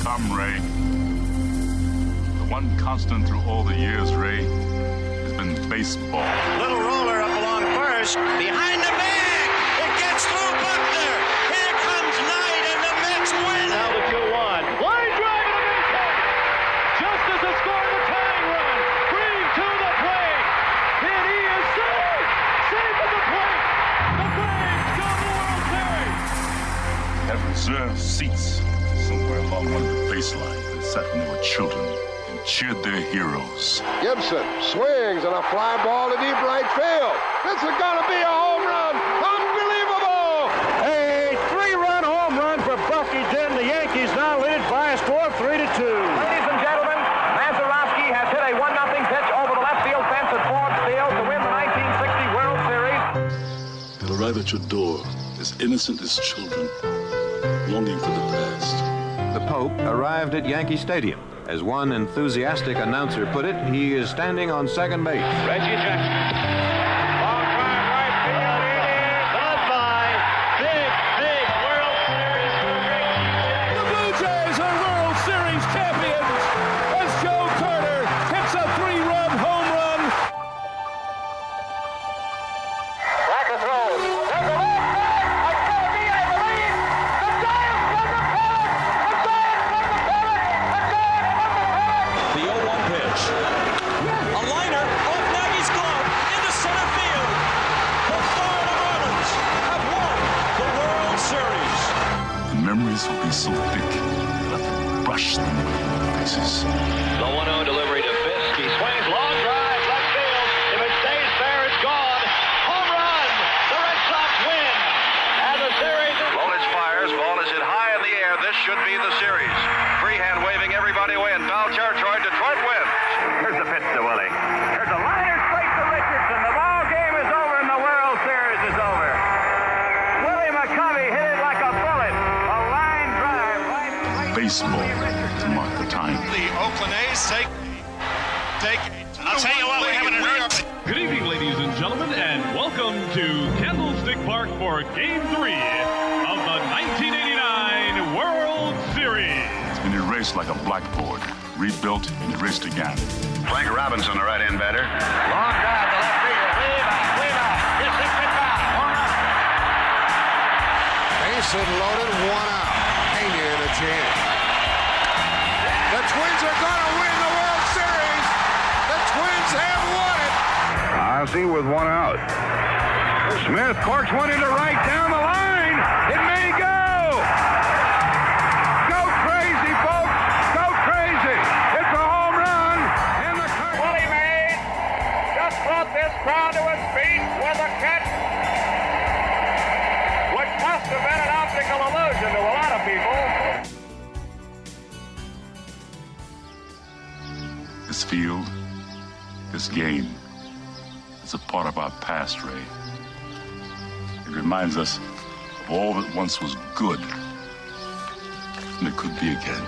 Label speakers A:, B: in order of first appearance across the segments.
A: Come, Ray. The one constant through all the years, Ray, has been baseball.
B: Little roller up along first. Behind the bag. It gets through Buckner. Here comes Knight, and the Mets win. Now the 2-1. Line drive to the base. Justice has scored the tying run. Green to the plate. And he is safe. Safe at the plate. The Braves go to the World Series.
A: Have reserved seats somewhere along one of the baselines that sat when they were children and cheered their heroes.
C: Gibson swings and a fly ball to deep right field. This is going to be a home run. Unbelievable!
B: A 3-run home run for Bucky Dent. The Yankees now lead it by a score of 3-2.
D: Ladies and gentlemen, Mazeroski has hit a 1-0 pitch over the left field fence at Ford Field to win the 1960 World Series.
A: They'll arrive at your door as innocent as children, longing for the past.
E: The Pope arrived at Yankee Stadium. As one enthusiastic announcer put it, he is standing on second base.
B: Reggie Jackson. Long drive right field. It is goodbye. Big World Series for Reggie Jackson.
F: The Blue Jays are World Series champions as Joe Carter hits a 3-run home run.
D: Back to throw. There's a left back. It's going to be, I believe, the Giants from the pennant. The Giants from the pennant. The Giants from the pennant.
G: The 0-1 pitch. A liner off Nagy's glove into center field. The Florida Marlins have won the World Series.
A: The memories will be so thick that I can brush them with my faces.
B: The 1-0 delivery to Fisk. He swings long drive left field. If it stays fair, it's gone. Home run. The Red Sox win. And the series is...
H: Lolich fires. Ball is hit high in the air. This should be the series. Freehand waving everybody away in foul territory. Detroit wins.
D: Here's the pitch to Willie. There's a liner straight to Richardson. The ball game is over and the World Series is over. Willie McCovey hit it like a bullet. A line drive right.
A: Baseball to mark the time.
H: The Oakland A's take. I'll tell you what, we're having an earth.
F: Good evening, ladies and gentlemen, and welcome to Candlestick Park for Game 3 of the 1989 World Series.
A: It's been erased like a blackboard, rebuilt and erased again.
H: Frank Robinson, the right-hand batter.
D: Long drive to left field. Way back. This is it back. One out.
C: Base hit loaded, 1 out. Pena in a jam. The Twins are going to win the World Series. The Twins have won it.
H: Ozzie with 1 out. Smith corks one into right down the line. It may go. Go crazy, folks. Go crazy. It's a home run. And the
D: Willie Mays just brought this crowd to its feet with a catch, which must have been an optical illusion to a lot of people.
A: This field, this game, is a part of our past, Ray. It reminds us of all that once was good, and it could be again.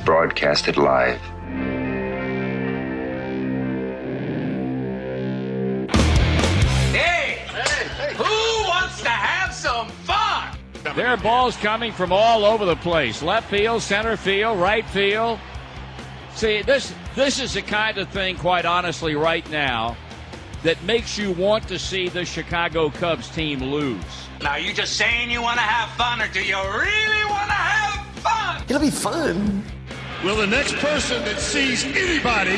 E: Broadcasted live.
G: Who wants to have some fun?
I: There are balls coming from all over the place. Left field, center field, right field. See, this is the kind of thing, quite honestly, right now, that makes you want to see the Chicago Cubs team lose.
G: Now, are you just saying you want to have fun, or do you really want to have fun?
J: It'll be fun.
F: Will the next person that sees anybody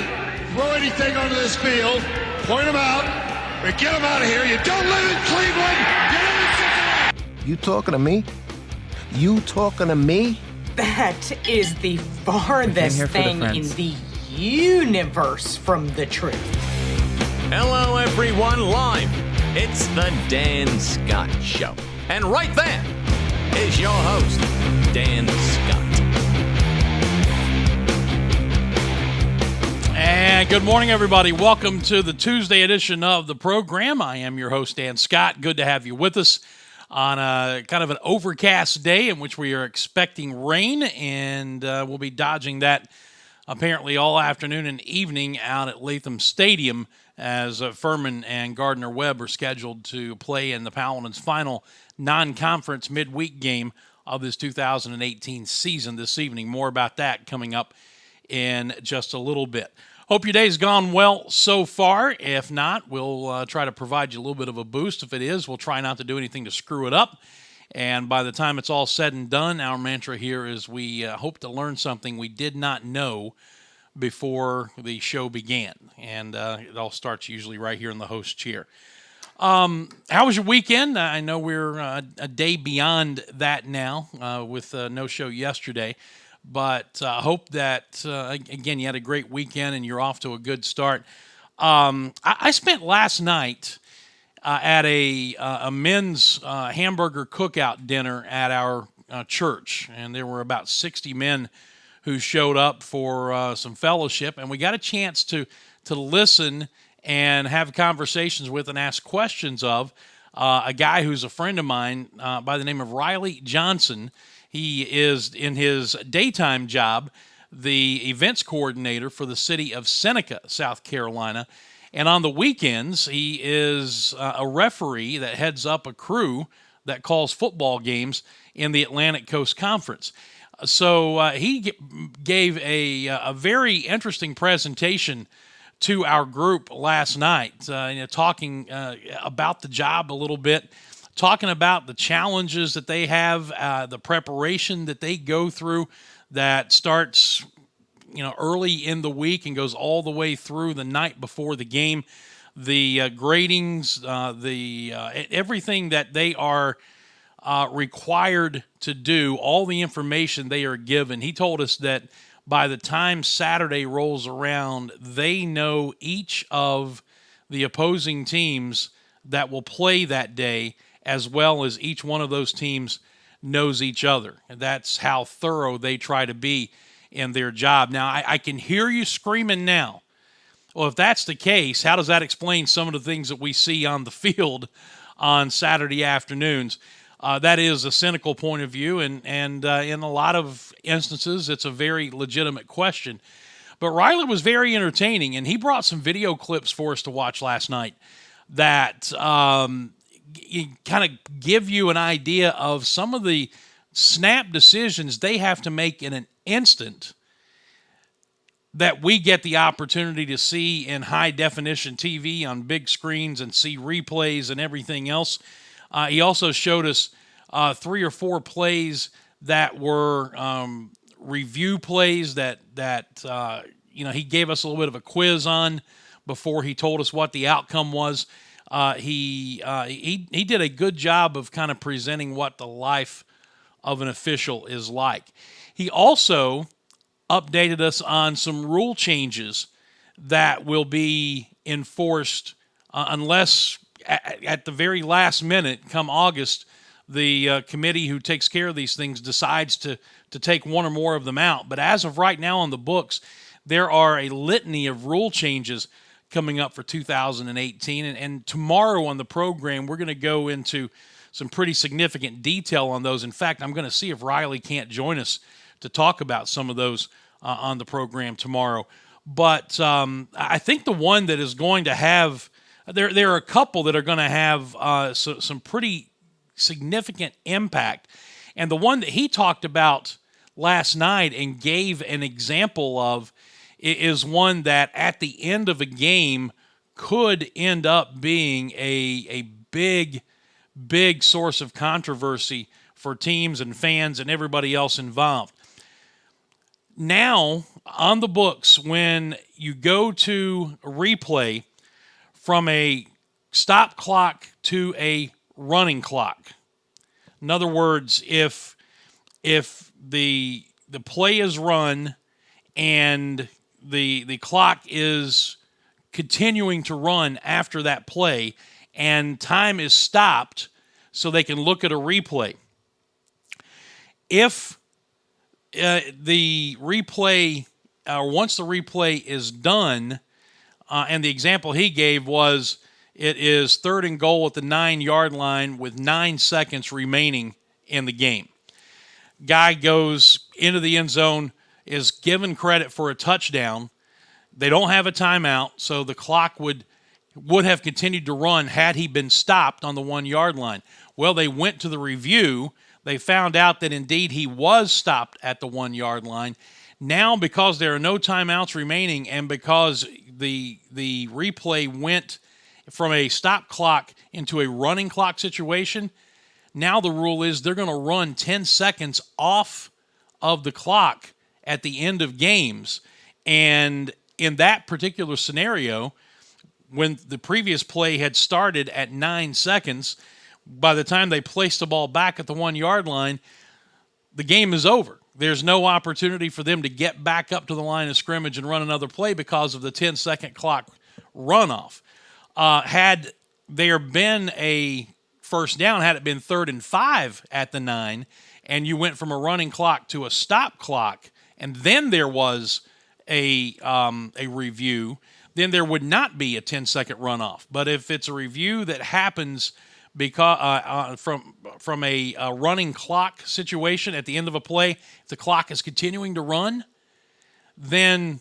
F: throw anything onto this field, point them out, or get them out of here? You don't live in Cleveland. You live in Cincinnati.
J: You talking to me? You talking to me?
K: That is the farthest thing in the universe from the truth.
G: Hello, everyone, live. It's the Dan Scott Show. And right there is your host, Dan Scott.
L: And good morning, everybody. Welcome to the Tuesday edition of the program. I am your host, Dan Scott. Good to have you with us on a kind of an overcast day in which we are expecting rain, and we'll be dodging that apparently all afternoon and evening out at Latham Stadium as Furman and Gardner-Webb are scheduled to play in the Paladins' final non-conference midweek game of this 2018 season this evening. More about that coming up in just a little bit. Hope your day's gone well so far. If not, we'll try to provide you a little bit of a boost. If it is, we'll try not to do anything to screw it up. And by the time it's all said and done, our mantra here is we hope to learn something we did not know before the show began. And it all starts usually right here in the host chair. How was your weekend? I know we're a day beyond that now with no show yesterday. But hope that, again, you had a great weekend and you're off to a good start. I spent last night at a men's hamburger cookout dinner at our church, and there were about 60 men who showed up for some fellowship, and we got a chance to listen and have conversations with and ask questions of a guy who's a friend of mine by the name of Riley Johnson. He is, in his daytime job, the events coordinator for the city of Seneca, South Carolina. And on the weekends, he is a referee that heads up a crew that calls football games in the Atlantic Coast Conference. So he gave a very interesting presentation to our group last night, talking about the job a little bit, talking about the challenges that they have, the preparation that they go through that starts, early in the week and goes all the way through the night before the game, the gradings, everything that they are required to do, all the information they are given. He told us that by the time Saturday rolls around, they know each of the opposing teams that will play that day, as well as each one of those teams knows each other. And that's how thorough they try to be in their job. Now, I can hear you screaming now. Well, if that's the case, how does that explain some of the things that we see on the field on Saturday afternoons? That is a cynical point of view, and in a lot of instances, it's a very legitimate question. But Riley was very entertaining, and he brought some video clips for us to watch last night that kind of give you an idea of some of the snap decisions they have to make in an instant that we get the opportunity to see in high-definition TV on big screens and see replays and everything else. He also showed us 3 or 4 plays that were review plays that he gave us a little bit of a quiz on before he told us what the outcome was. He did a good job of kind of presenting what the life of an official is like. He also updated us on some rule changes that will be enforced unless at the very last minute, come August, the committee who takes care of these things decides to take one or more of them out. But as of right now on the books, there are a litany of rule changes coming up for 2018. And tomorrow on the program, we're going to go into some pretty significant detail on those. In fact, I'm going to see if Riley can't join us to talk about some of those on the program tomorrow. But I think the one that is going to have, there are a couple that are going to have some pretty significant impact. And the one that he talked about last night and gave an example of is one that at the end of a game could end up being a big source of controversy for teams and fans and everybody else involved. Now, on the books, when you go to replay from a stop clock to a running clock, in other words, if the play is run and the clock is continuing to run after that play and time is stopped so they can look at a replay. If the replay once the replay is done, and the example he gave was it is 3rd and goal at the 9-yard line with 9 seconds remaining in the game. Guy goes into the end zone, is given credit for a touchdown. They don't have a timeout, so the clock would have continued to run had he been stopped on the 1-yard line. Well, they went to the review. They found out that indeed he was stopped at the 1-yard line. Now, because there are no timeouts remaining and because the replay went from a stop clock into a running clock situation, now the rule is they're going to run 10 seconds off of the clock at the end of games. And in that particular scenario, when the previous play had started at 9 seconds, by the time they placed the ball back at the 1-yard line, the game is over. There's no opportunity for them to get back up to the line of scrimmage and run another play because of the 10-second clock runoff. Had there been a first down, had it been 3rd and 5 at the 9, and you went from a running clock to a stop clock, and then there was a review, then there would not be a 10-second runoff. But if it's a review that happens because from a running clock situation at the end of a play, if the clock is continuing to run, then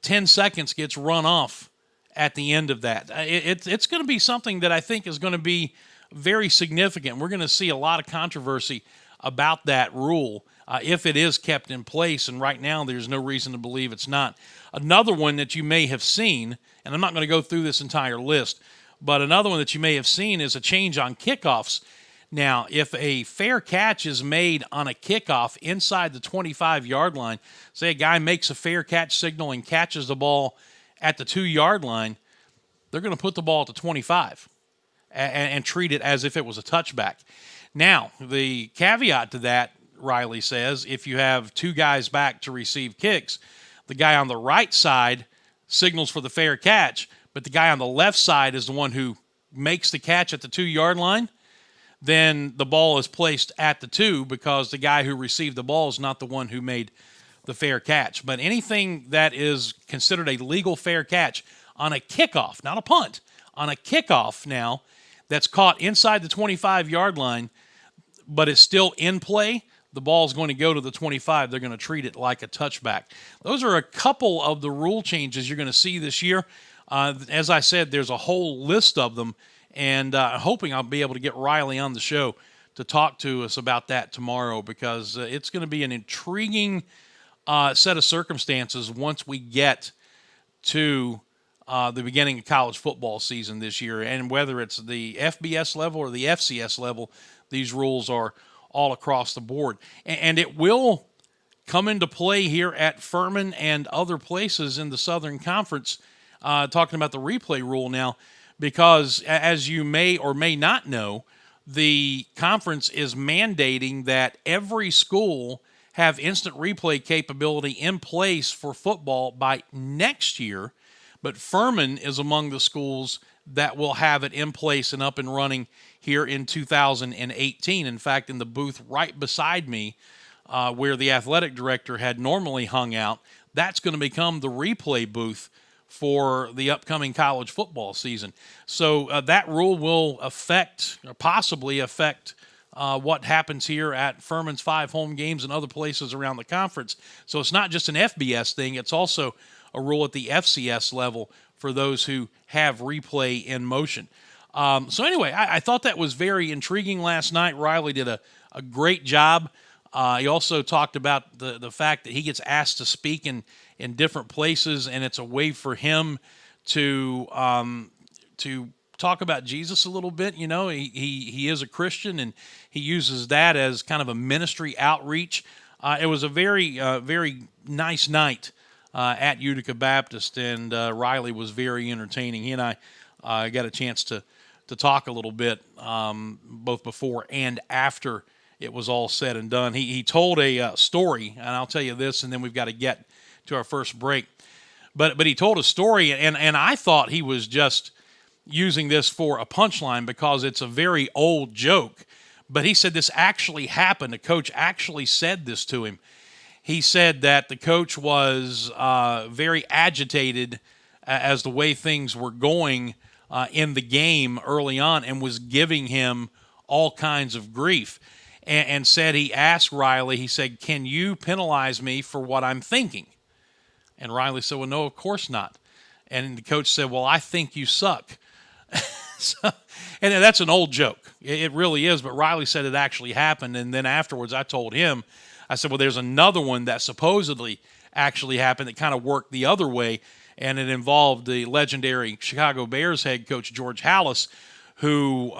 L: 10 seconds gets run off at the end of that. It's going to be something that I think is going to be very significant. We're going to see a lot of controversy about that rule if it is kept in place, and right now there's no reason to believe it's not. Another one that you may have seen, and I'm not going to go through this entire list, but another one that you may have seen is a change on kickoffs. Now, if a fair catch is made on a kickoff inside the 25-yard line, say a guy makes a fair catch signal and catches the ball at the 2-yard line, they're going to put the ball at the 25 and treat it as if it was a touchback. Now, the caveat to that, Riley says, if you have 2 guys back to receive kicks, the guy on the right side signals for the fair catch, but the guy on the left side is the one who makes the catch at the 2-yard line, then the ball is placed at the 2 because the guy who received the ball is not the one who made the fair catch. But anything that is considered a legal fair catch on a kickoff, not a punt, on a kickoff now that's caught inside the 25-yard line but is still in play, the ball is going to go to the 25. They're going to treat it like a touchback. Those are a couple of the rule changes you're going to see this year. As I said, there's a whole list of them, and hoping I'll be able to get Riley on the show to talk to us about that tomorrow because it's going to be an intriguing set of circumstances once we get to the beginning of college football season this year. And whether it's the FBS level or the FCS level, these rules are all across the board. And it will come into play here at Furman and other places in the Southern Conference, talking about the replay rule now, because as you may or may not know, the conference is mandating that every school have instant replay capability in place for football by next year, but Furman is among the schools that will have it in place and up and running here in 2018. In fact, in the booth right beside me, where the athletic director had normally hung out, that's going to become the replay booth for the upcoming college football season. So that rule will affect, or possibly affect, what happens here at Furman's 5 home games and other places around the conference. So it's not just an FBS thing, it's also a rule at the FCS level for those who have replay in motion. So anyway, I thought that was very intriguing last night. Riley did a great job. He also talked about the fact that he gets asked to speak in different places, and it's a way for him to talk about Jesus a little bit. You know, he is a Christian, and he uses that as kind of a ministry outreach. It was a very, very nice night at Utica Baptist, and Riley was very entertaining. He and I got a chance to talk a little bit both before and after it was all said and done. He told a story, and I'll tell you this, and then we've got to get to our first break. But he told a story, and I thought he was just using this for a punchline because it's a very old joke. But he said this actually happened. A coach actually said this to him. he said that the coach was very agitated as the way things were going in the game early on and was giving him all kinds of grief. And said he asked Riley, he said, "Can you penalize me for what I'm thinking?" And Riley said, "Well, no, of course not." And the coach said, "Well, I think you suck." And that's an old joke. It really is. But Riley said it actually happened. And then afterwards I told him, I said, well, there's another one that supposedly actually happened that kind of worked the other way. And it involved the legendary Chicago Bears head coach George Halas, who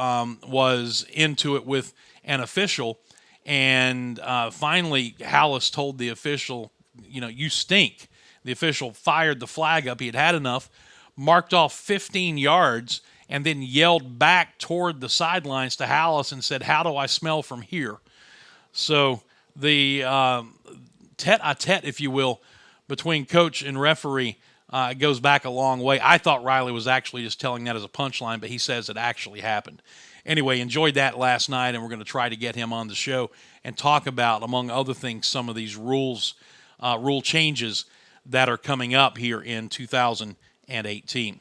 L: was into it with an official. And finally, Halas told the official, you stink. The official fired the flag up. He had had enough, marked off 15 yards, and then yelled back toward the sidelines to Halas and said, "How do I smell from here?" So the tete-a-tete, if you will, between coach and referee goes back a long way. I thought Riley was actually just telling that as a punchline, but he says it actually happened. Anyway, enjoyed that last night, and we're going to try to get him on the show and talk about, among other things, some of these rule changes that are coming up here in 2018.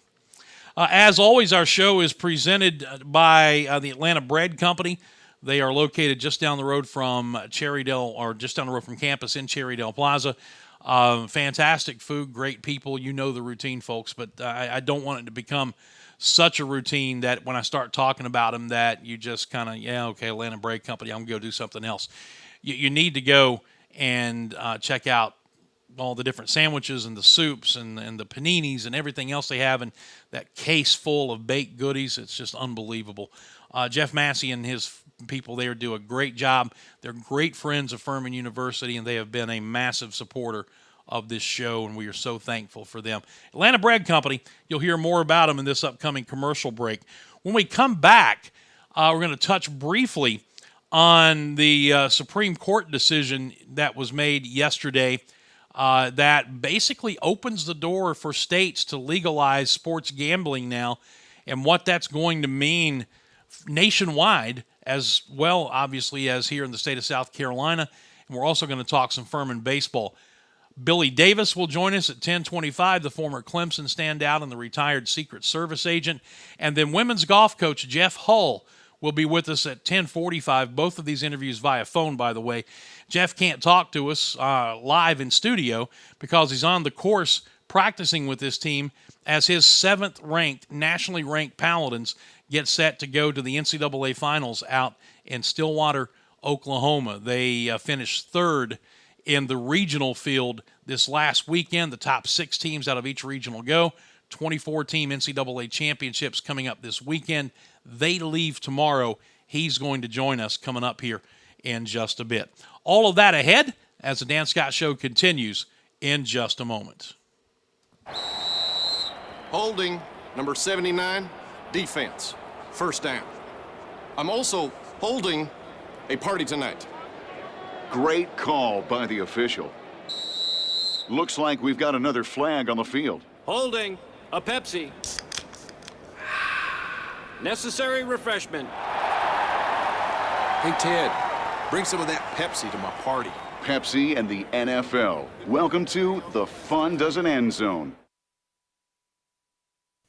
L: As always, our show is presented by the Atlanta Bread Company. They are located just down the road from just down the road from campus in Cherrydale Plaza. Fantastic food, great people. You know the routine, folks, but I don't want it to become such a routine that when I start talking about them that you just kind of, Atlanta Bread Company, I'm going to go do something else. You need to go and check out all the different sandwiches and the soups and the paninis and everything else they have, and that case full of baked goodies. It's just unbelievable. Jeff Massey and his people there do a great job. They're great friends of Furman University, and they have been a massive supporter of this show, and we are so thankful for them. Atlanta Bread Company, you'll hear more about them in this upcoming commercial break. When we come back, we're going to touch briefly on the Supreme Court decision that was made yesterday that basically opens the door for states to legalize sports gambling now, and what that's going to mean nationwide as well, obviously, as here in the state of South Carolina. And we're also going to talk some Furman baseball. Billy Davis will join us at 10:25, the former Clemson standout and the retired Secret Service agent. And then women's golf coach Jeff Hull will be with us at 10:45. Both of these interviews via phone, by the way. Jeff can't talk to us live in studio because he's on the course practicing with this team as his 7th-ranked, nationally ranked Paladins get set to go to the NCAA Finals out in Stillwater, Oklahoma. They finished 3rd in the regional field this last weekend. The top 6 teams out of each regional go. 24-team NCAA championships coming up this weekend. They leave tomorrow. He's going to join us coming up here in just a bit. All of that ahead as the Dan Scott Show continues in just a moment.
M: Holding, number 79, defense, first down. I'm also holding a party tonight.
N: Great call by the official. Looks like we've got another flag on the field.
O: Holding, a Pepsi. Necessary refreshment.
M: Hey, Ted, bring some of that Pepsi to my party.
N: Pepsi and the NFL. Welcome to the Fun Doesn't End Zone.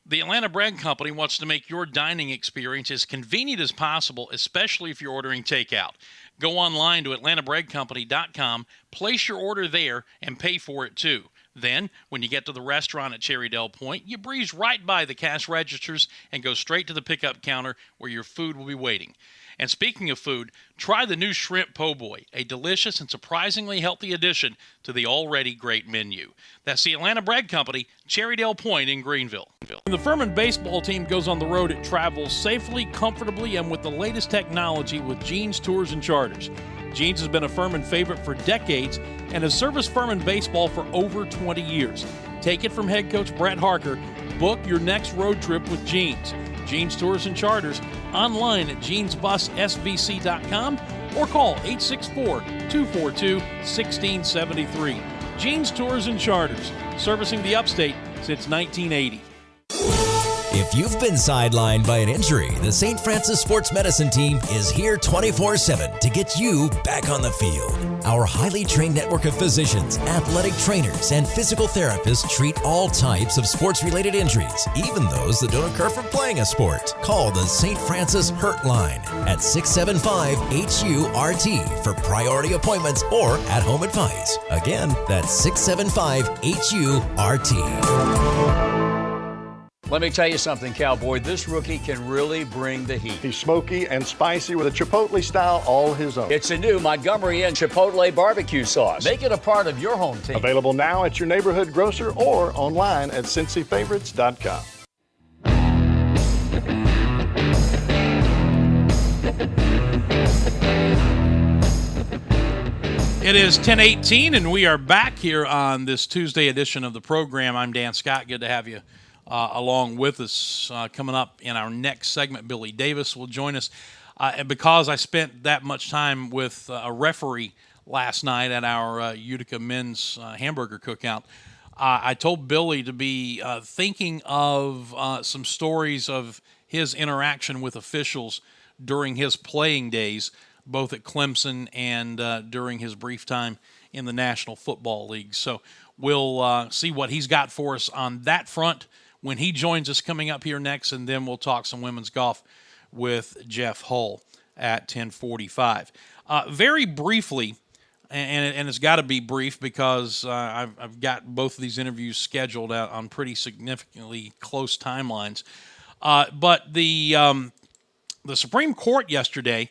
L: The Atlanta Bread Company wants to make your dining experience as convenient as possible, especially if you're ordering takeout. Go online to atlantabreadcompany.com, place your order there, and pay for it too. Then, when you get to the restaurant at Cherrydale Point, you breeze right by the cash registers and go straight to the pickup counter where your food will be waiting. And speaking of food, try the new Shrimp Po' Boy, a delicious and surprisingly healthy addition to the already great menu. That's the Atlanta Bread Company, Cherrydale Point in Greenville. When the Furman baseball team goes on the road, it travels safely, comfortably, and with the latest technology with Jeans Tours and Charters. Jeans has been a Furman favorite for decades and has serviced Furman baseball for over 20 years. Take it from head coach Brett Harker. Book your next road trip with Jeans. Jeans Tours and Charters, online at jeansbussvc.com or call 864-242-1673. Jeans Tours and Charters, servicing the upstate since 1980.
P: If you've been sidelined by an injury, the St. Francis Sports Medicine team is here 24/7 to get you back on the field. Our highly trained network of physicians, athletic trainers, and physical therapists treat all types of sports-related injuries, even those that don't occur from playing a sport. Call the St. Francis Hurt Line at 675-HU-RT for priority appointments or at-home advice. Again, that's 675-HU-RT.
I: Let me tell you something, Cowboy. This rookie can really bring the heat.
Q: He's smoky and spicy with a Chipotle style all his own.
I: It's a new Montgomery Inn Chipotle barbecue sauce. Make it a part of your home team.
Q: Available now at your neighborhood grocer or online at CincyFavorites.com.
L: It is 10:18, and we are back here on this Tuesday edition of the program. I'm Dan Scott. Good to have you along with us. Coming up in our next segment, Billy Davis will join us. And because I spent that much time with a referee last night at our Utica men's hamburger cookout, I told Billy to be thinking of some stories of his interaction with officials during his playing days, both at Clemson and during his brief time in the National Football League. So we'll see what he's got for us on that front when he joins us coming up here next, and then we'll talk some women's golf with Jeff Hull at 10:45. Very briefly, and it's got to be brief because I've got both of these interviews scheduled out on pretty significantly close timelines. But the Supreme Court yesterday,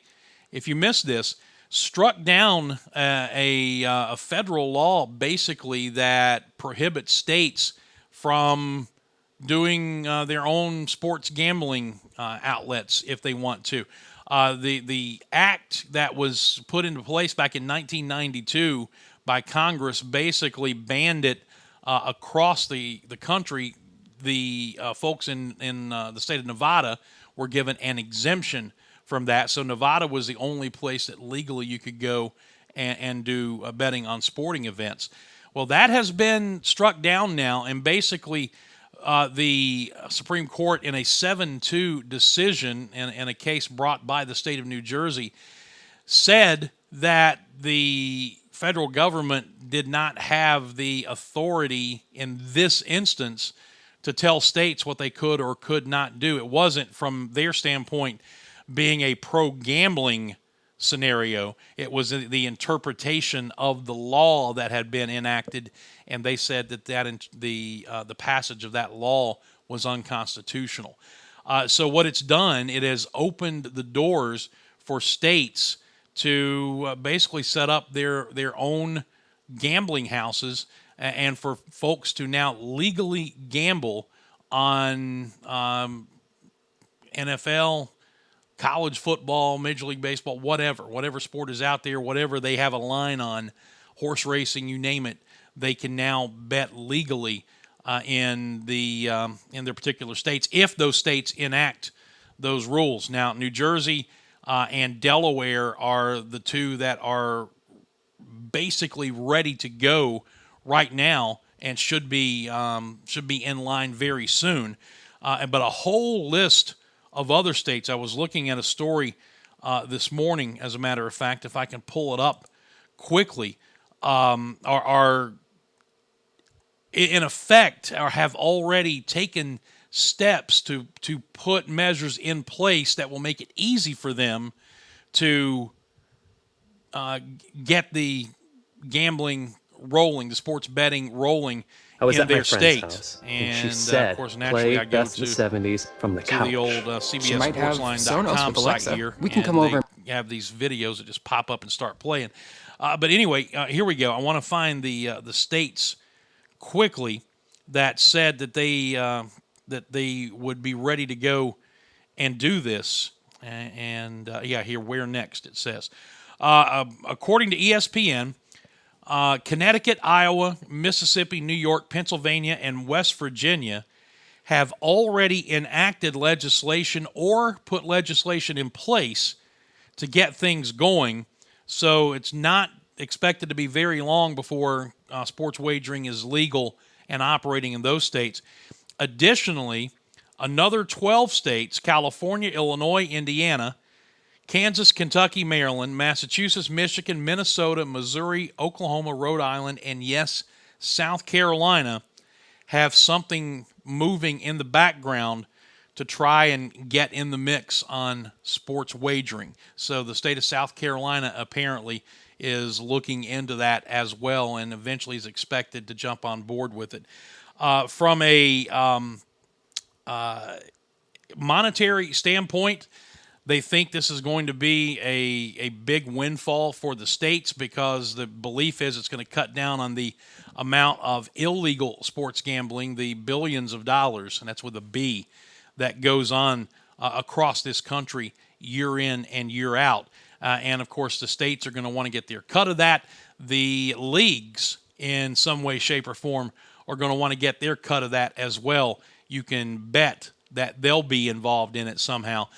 L: if you missed this, struck down a federal law basically that prohibits states from doing their own sports gambling outlets if they want to. The act that was put into place back in 1992 by Congress basically banned it across the country. The folks in the state of Nevada were given an exemption from that. So Nevada was the only place that legally you could go and do betting on sporting events. Well, that has been struck down now, and basically the Supreme Court, in a 7-2 decision in a case brought by the state of New Jersey, said that the federal government did not have the authority in this instance to tell states what they could or could not do. It wasn't, from their standpoint, being a pro-gambling scenario. It was the interpretation of the law that had been enacted, and they said that the passage of that law was unconstitutional. So what it's done, it has opened the doors for states to basically set up their own gambling houses and for folks to now legally gamble on NFL, college football, Major League Baseball, whatever sport is out there, whatever they have a line on, horse racing, you name it, they can now bet legally in their particular states if those states enact those rules. Now, New Jersey and Delaware are the two that are basically ready to go right now and should be in line very soon. But a whole list of other states. I was looking at a story this morning, as a matter of fact, if I can pull it up quickly, are in effect or have already taken steps to put measures in place that will make it easy for them to get the gambling rolling, the sports betting rolling in their state.
R: And she said,
L: of course, naturally, I go
R: best
L: to
R: the 70s from the couch.
L: the old CBSSportsline.com site here.
R: We can come over.
L: They have these videos that just pop up and start playing. But anyway, here we go. I want to find the states quickly that said that they would be ready to go and do this. Here, where next, it says. According to ESPN, Connecticut, Iowa, Mississippi, New York, Pennsylvania, and West Virginia have already enacted legislation or put legislation in place to get things going. So it's not expected to be very long before sports wagering is legal and operating in those states. Additionally, Another 12 states, California, Illinois, Indiana, Kansas, Kentucky, Maryland, Massachusetts, Michigan, Minnesota, Missouri, Oklahoma, Rhode Island, and yes, South Carolina have something moving in the background to try and get in the mix on sports wagering. So the state of South Carolina apparently is looking into that as well, and eventually is expected to jump on board with it. From a monetary standpoint, they think this is going to be a big windfall for the states because the belief is it's going to cut down on the amount of illegal sports gambling, the billions of dollars, and that's with a B, that goes on across this country year in and year out. And, of course, the states are going to want to get their cut of that. The leagues, in some way, shape, or form, are going to want to get their cut of that as well. You can bet that they'll be involved in it somehow.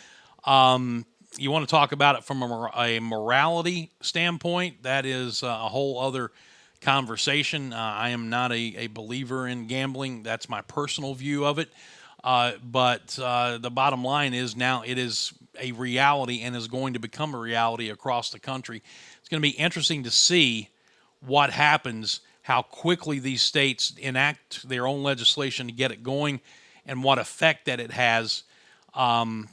L: You want to talk about it from a morality standpoint, that is a whole other conversation. I am not a believer in gambling. That's my personal view of it. But the bottom line is now it is a reality and is going to become a reality across the country. It's going to be interesting to see what happens, how quickly these states enact their own legislation to get it going, and what effect that it has. To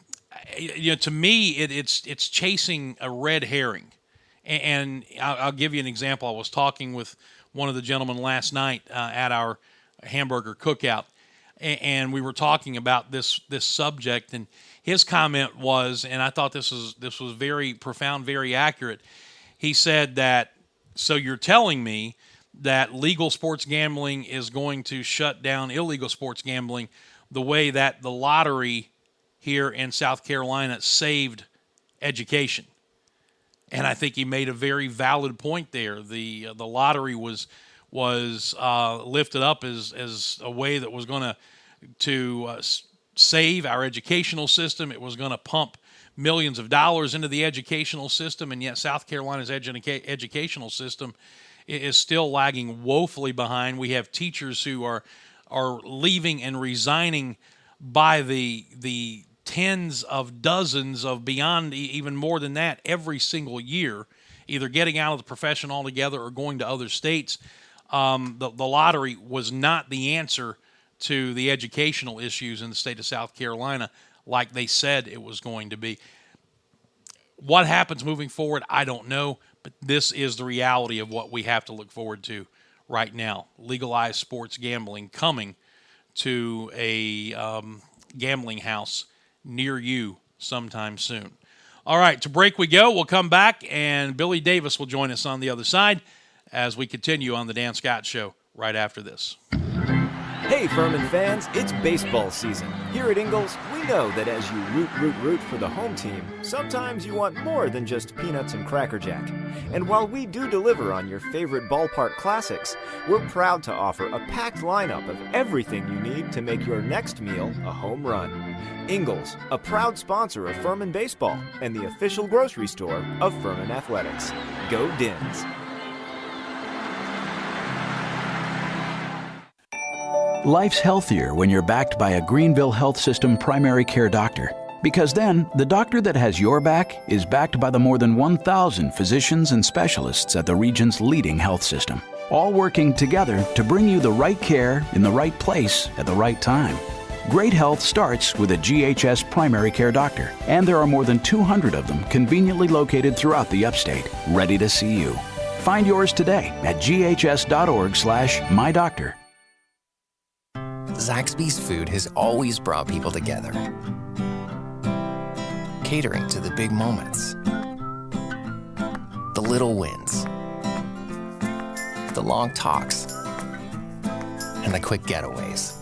L: me, it's chasing a red herring. And I'll give you an example. I was talking with one of the gentlemen last night at our hamburger cookout, and we were talking about this subject, and his comment was, and I thought this was very profound, very accurate. He said that, so you're telling me that legal sports gambling is going to shut down illegal sports gambling the way that the lottery here in South Carolina saved education. And I think he made a very valid point there. The lottery was lifted up as a way that was going to save our educational system. It was going to pump millions of dollars into the educational system, and yet South Carolina's educational system is still lagging woefully behind. We have teachers who are leaving and resigning by the tens of dozens of beyond even more than that every single year, either getting out of the profession altogether or going to other states. The lottery was not the answer to the educational issues in the state of South Carolina like they said it was going to be. What happens moving forward, I don't know, but this is the reality of what we have to look forward to right now. Legalized sports gambling coming to a gambling house near you sometime soon. All right, to break we go. We'll come back, and Billy Davis will join us on the other side as we continue on the Dan Scott Show right after this.
S: Hey, Furman fans, it's baseball season. Here at Ingalls, we know that as you root for the home team, sometimes you want more than just peanuts and Cracker Jack. And while we do deliver on your favorite ballpark classics, we're proud to offer a packed lineup of everything you need to make your next meal a home run. Ingalls, a proud sponsor of Furman Baseball and the official grocery store of Furman Athletics. Go Dins!
T: Life's healthier when you're backed by a Greenville Health System primary care doctor. Because then, the doctor that has your back is backed by the more than 1,000 physicians and specialists at the region's leading health system, all working together to bring you the right care in the right place at the right time. Great health starts with a GHS primary care doctor, and there are more than 200 of them conveniently located throughout the upstate, ready to see you. Find yours today at ghs.org/mydoctor.
U: Zaxby's food has always brought people together. Catering to the big moments, the little wins, the long talks, and the quick getaways.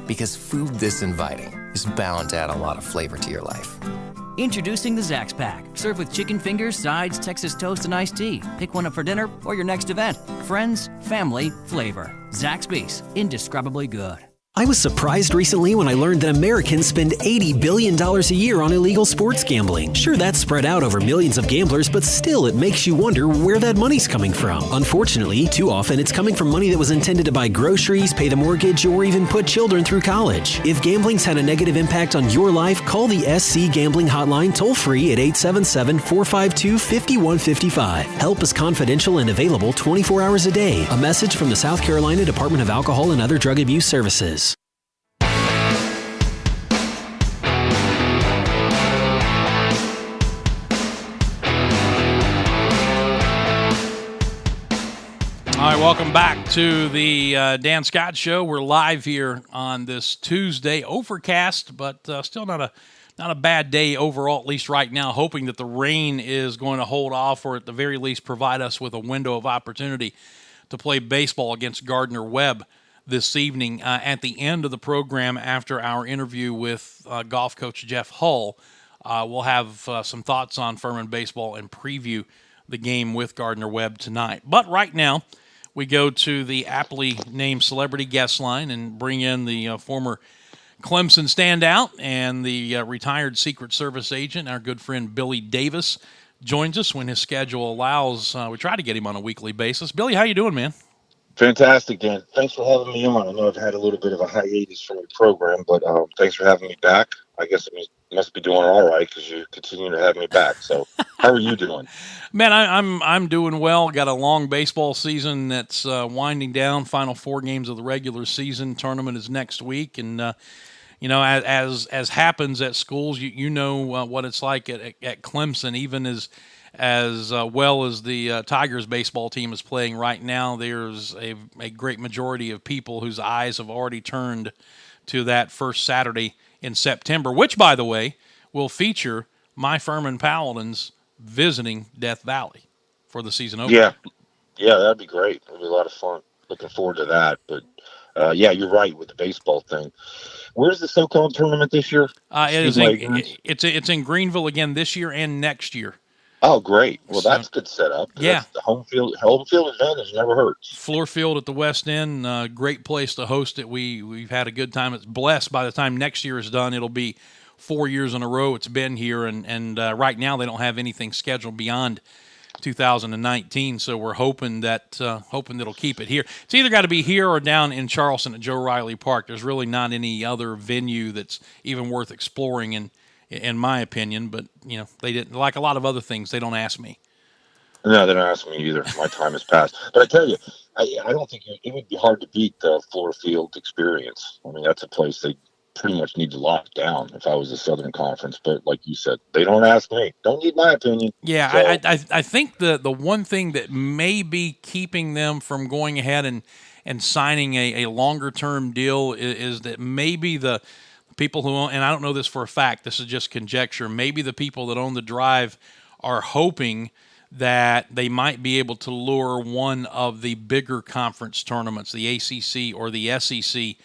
U: Because food this inviting is bound to add a lot of flavor to your life.
V: Introducing the Zax Pack. Served with chicken fingers, sides, Texas toast, and iced tea. Pick one up for dinner or your next event. Friends, family, flavor. Zaxby's. Indescribably good.
B: I was surprised recently when I learned that Americans spend $80 billion a year on illegal sports gambling. Sure, that's spread out over millions of gamblers, but still it makes you wonder where that money's coming from. Unfortunately, too often it's coming from money that was intended to buy groceries, pay the mortgage, or even put children through college. If gambling's had a negative impact on your life, call the SC Gambling Hotline toll-free at 877-452-5155. Help is confidential and available 24 hours a day. A message from the South Carolina Department of Alcohol and Other Drug Abuse Services.
L: All right, welcome back to the Dan Scott Show. We're live here on this Tuesday, overcast, but still not a bad day overall, at least right now, hoping that the rain is going to hold off or at the very least provide us with a window of opportunity to play baseball against Gardner-Webb this evening. At the end of the program, after our interview with golf coach Jeff Hull, we'll have some thoughts on Furman baseball and preview the game with Gardner-Webb tonight. But right now, we go to the aptly named celebrity guest line and bring in the former Clemson standout and the retired Secret Service agent. Our good friend Billy Davis joins us when his schedule allows. We try to get him on a weekly basis. Billy, how you doing, man?
C: Fantastic, Dan. Thanks for having me on. I know I've had a little bit of a hiatus from your program, but thanks for having me back. I guess it must be doing all right because you continue to have me back. So how are you doing?
L: Man, I'm doing well. Got a long baseball season that's winding down. Final 4 games of the regular season. Tournament is next week, and as happens at schools, you know what it's like at Clemson. Even as well as the Tigers baseball team is playing right now, there's a great majority of people whose eyes have already turned to that first Saturday in September, which, by the way, will feature my Furman Paladins visiting Death Valley for the season opener.
C: Yeah, that'd be great. It'll be a lot of fun. Looking forward to that. But, you're right with the baseball thing. Where's the SoCon tournament this year?
L: It's in Greenville again this year and next year.
C: Oh, great. Well, that's good setup.
L: Yeah.
C: The home field advantage never hurts.
L: Floor field at the West End, great place to host it. We've had a good time. It's blessed. By the time next year is done, it'll be 4 years in a row it's been here, and right now they don't have anything scheduled beyond 2019, so we're hoping that it'll keep it here. It's either got to be here or down in Charleston at Joe Riley Park. There's really not any other venue that's even worth exploring in my opinion, but they didn't, like a lot of other things, they don't ask me.
C: No, they don't ask me either. My time has passed. But I tell you, I don't think it would be hard to beat the floor field experience. I mean, that's a place they pretty much need to lock down if I was the Southern Conference. But like you said, they don't ask me. Don't need my opinion.
L: Yeah, so. I think the one thing that may be keeping them from going ahead and signing a longer-term deal is that maybe the people who own, and I don't know this for a fact, this is just conjecture, maybe the people that own the Drive are hoping that they might be able to lure one of the bigger conference tournaments, the ACC or the SEC,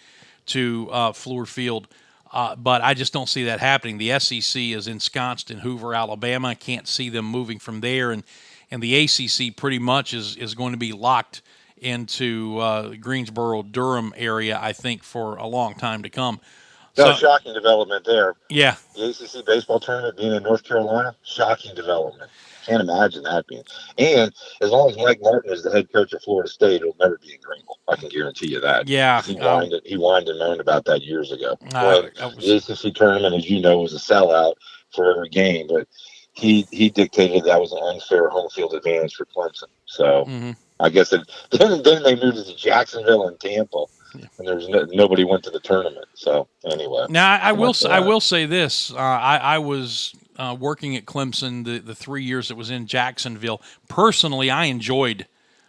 L: to Fluor Field. But I just don't see that happening. The SEC is ensconced in Hoover, Alabama. I can't see them moving from there. And the ACC pretty much is going to be locked into Greensboro, Durham area, I think, for a long time to come.
C: Shocking development there.
L: Yeah.
C: The ACC baseball tournament being in North Carolina, shocking development. Can't imagine that being. And as long as Mike Martin is the head coach of Florida State, it'll never be in Greenville. I can guarantee you that.
L: Yeah.
C: He whined and moaned about that years ago. The ACC tournament, as you know, was a sellout for every game, but he dictated that was an unfair home field advantage for Clemson. So I guess then they moved it to Jacksonville and Tampa. Yeah. And there's nobody went to the tournament. So anyway,
L: now I will say this: I was working at Clemson the 3 years it was in Jacksonville. Personally, I enjoyed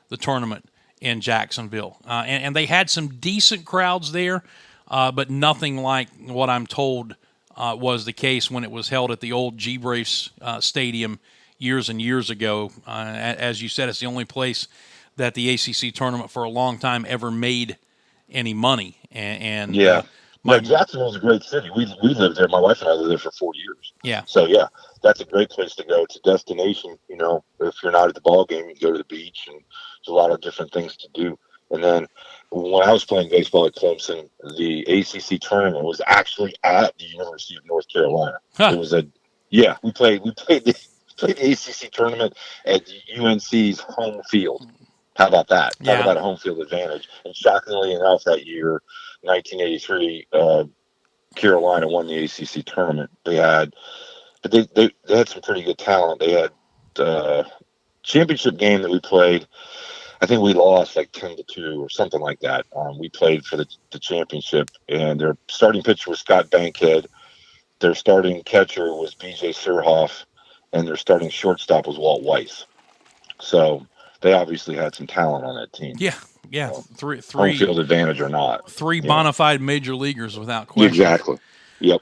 L: the tournament in Jacksonville, and they had some decent crowds there, but nothing like what I'm told was the case when it was held at the old G-Brace Stadium years and years ago. As you said, it's the only place that the ACC tournament for a long time ever made any money. And
C: Jacksonville's a great city. We lived there. My wife and I lived there for 4 years.
L: Yeah.
C: So that's a great place to go. It's a destination. If you're not at the ball game, you go to the beach, and there's a lot of different things to do And then when I was playing baseball at Clemson, the ACC tournament was actually at the University of North Carolina.
L: Huh.
C: It was we played the ACC tournament at UNC's home field. How about that?
L: Yeah.
C: Talk about a home field advantage. And shockingly enough, that year, 1983, Carolina won the ACC tournament. They had some pretty good talent. They had championship game that we played. I think we lost like 10-2 or something like that. We played for the championship, and their starting pitcher was Scott Bankhead. Their starting catcher was B.J. Surhoff, and their starting shortstop was Walt Weiss. So they obviously had some talent on that team.
L: Yeah. Three
C: home field advantage or not.
L: Three bona fide major leaguers without question.
C: Exactly. Yep.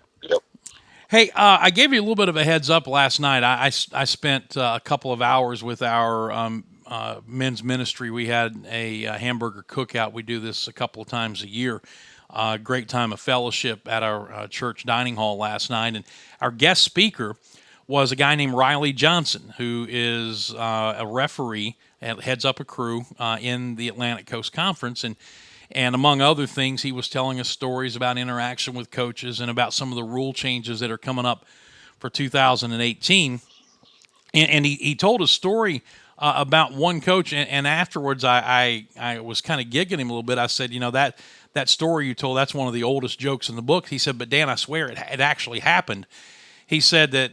L: Hey, I gave you a little bit of a heads up last night. I spent a couple of hours with our men's ministry. We had a hamburger cookout. We do this a couple of times a year. Great time of fellowship at our church dining hall last night. And our guest speaker was a guy named Riley Johnson, who is a referee and heads up a crew in the Atlantic Coast Conference. And among other things, he was telling us stories about interaction with coaches and about some of the rule changes that are coming up for 2018. And he told a story about one coach, and afterwards I was kind of gigging him a little bit. I said, that story you told, that's one of the oldest jokes in the book. He said, but Dan, I swear it actually happened. He said that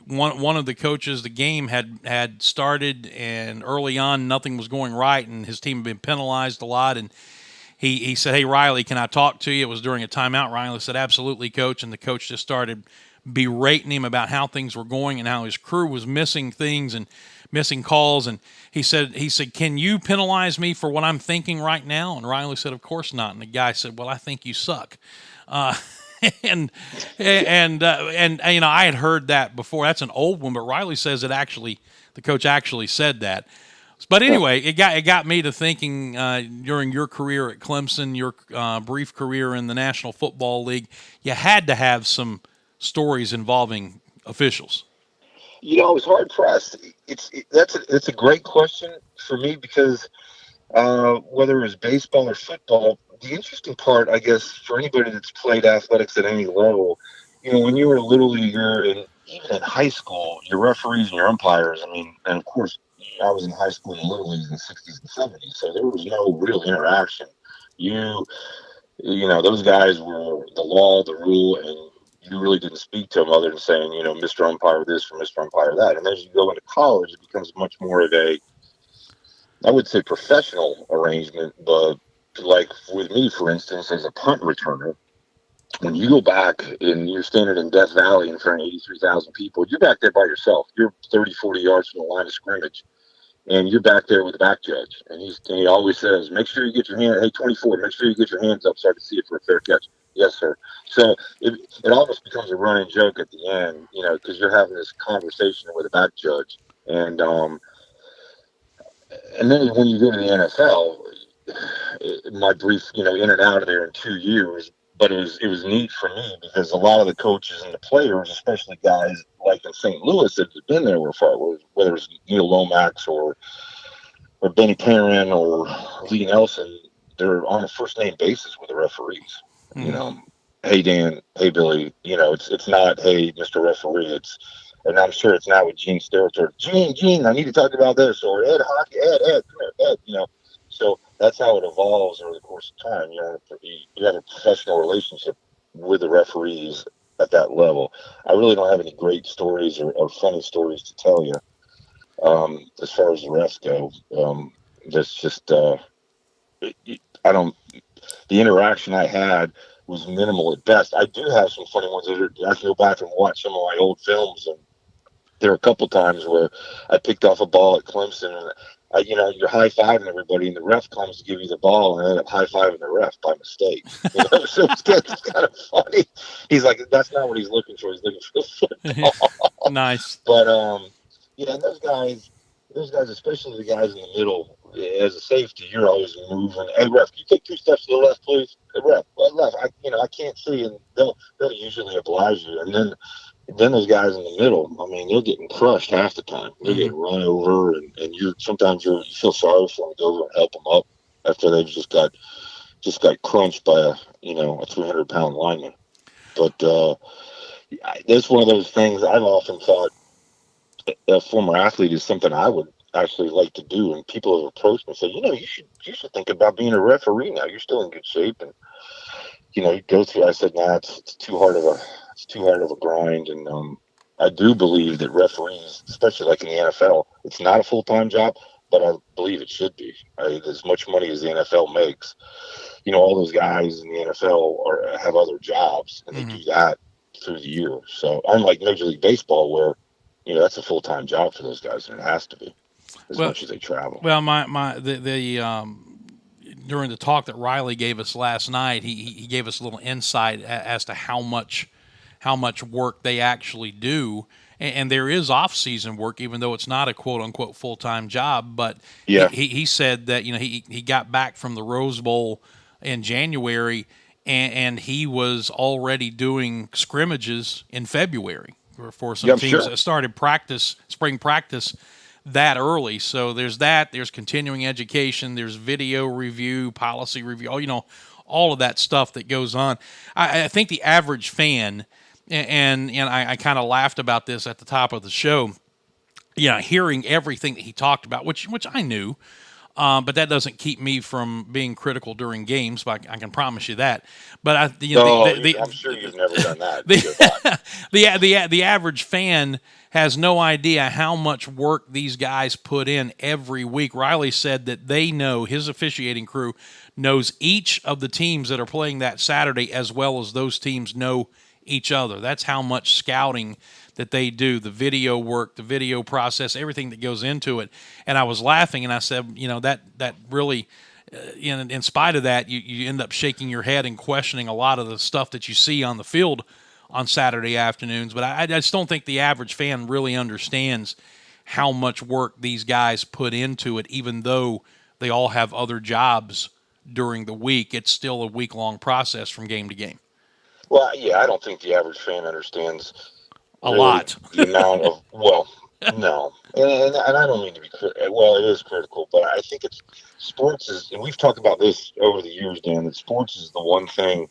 L: one of the coaches, the game had started, and early on nothing was going right, and his team had been penalized a lot. And he said, "Hey Riley, can I talk to you?" It was during a timeout. Riley said, "Absolutely, coach." And the coach just started berating him about how things were going and how his crew was missing things and missing calls. And he said, "Can you penalize me for what I'm thinking right now?" And Riley said, "Of course not." And the guy said, "Well, I think you suck." And I had heard that before. That's an old one, but Riley says the coach actually said that. But anyway, it got me to thinking during your career at Clemson, your brief career in the National Football League, you had to have some stories involving officials.
C: I was hard pressed. It's a great question for me because whether it was baseball or football, the interesting part, I guess, for anybody that's played athletics at any level, when you were a little leaguer and even in high school, your referees and your umpires, and of course, I was in high school and little leagues in the 60s and 70s, so there was no real interaction. Those guys were the law, the rule, and you really didn't speak to them other than saying, Mr. Umpire this or Mr. Umpire that. And as you go into college, it becomes much more of a, I would say, professional arrangement, but like with me, for instance, as a punt returner, when you go back and you're standing in Death Valley in front of 83,000 people, you're back there by yourself. You're 30, 40 yards from the line of scrimmage, and you're back there with the back judge. And he always says, make sure you get your hand, hey, 24, make sure you get your hands up so I can see it for a fair catch. Yes, sir. So it almost becomes a running joke at the end, because you're having this conversation with a back judge. And then when you go to the NFL, my brief, in and out of there in 2 years, but it was neat for me because a lot of the coaches and the players, especially guys like in St. Louis that had been there whether it was Neil Lomax or Benny Perrin or Lee Nelson, they're on a first name basis with the referees.
L: Mm-hmm.
C: Hey Dan, hey Billy, it's not hey Mr. Referee, and I'm sure it's not with Gene Steratore. Gene, I need to talk about this, or Ed Hockey, Ed, come here, Ed, So that's how it evolves over the course of time. You have a professional relationship with the referees at that level. I really don't have any great stories or funny stories to tell you as far as the refs go. That's just the interaction I had was minimal at best. I do have some funny ones. I can go back and watch some of my old films, and there are a couple times where I picked off a ball at Clemson, and you're high-fiving everybody, and the ref comes to give you the ball, and I end up high-fiving the ref by mistake. So it's kind of funny. He's like, that's not what he's looking for. He's looking for the football.
L: Nice.
C: But, those guys, especially the guys in the middle, as a safety, you're always moving. Hey, ref, can you take 2 steps to the left, please? Hey, ref, left. I can't see, and they'll usually oblige you. And then then those guys in the middle, I mean, they're getting crushed half the time. They're getting run over, and you feel sorry for them to go over and help them up after they've just got crunched by a 300-pound lineman. But that's one of those things I've often thought a former athlete is something I would actually like to do. And people have approached me and said, you should think about being a referee now. You're still in good shape, and you go through. I said, nah, it's too hard of a grind, and I do believe that referees, especially like in the NFL, it's not a full-time job, but I believe it should be. As much money as the NFL makes, all those guys in the NFL have other jobs, and they do that through the year. So unlike Major League Baseball, where that's a full-time job for those guys, and it has to be as much as they travel.
L: Well, during the talk that Riley gave us last night, he gave us a little insight as to how much work they actually do. And there is off-season work, even though it's not a quote-unquote full-time job. But he said that he got back from the Rose Bowl in January, and he was already doing scrimmages in February for some teams that started spring practice that early. So there's that. There's continuing education. There's video review, policy review. All of that stuff that goes on. I think the average fan. And I kind of laughed about this at the top of the show, hearing everything that he talked about, which I knew, but that doesn't keep me from being critical during games. But I can promise you that. But I'm
C: sure you've never done that.
L: The average fan has no idea how much work these guys put in every week. Riley said that they know, his officiating crew knows each of the teams that are playing that Saturday as well as those teams know each other. That's how much scouting that they do, the video work, the video process, everything that goes into it. And I was laughing, and I said, that really, in spite of that, you end up shaking your head and questioning a lot of the stuff that you see on the field on Saturday afternoons. But I just don't think the average fan really understands how much work these guys put into it, even though they all have other jobs during the week. It's still a week-long process from game to game.
C: Well, yeah, I don't think the average fan understands
L: a lot
C: the amount of no, and I don't mean to be critical. Well, it is critical, but I think sports is, and we've talked about this over the years, Dan. That sports is the one thing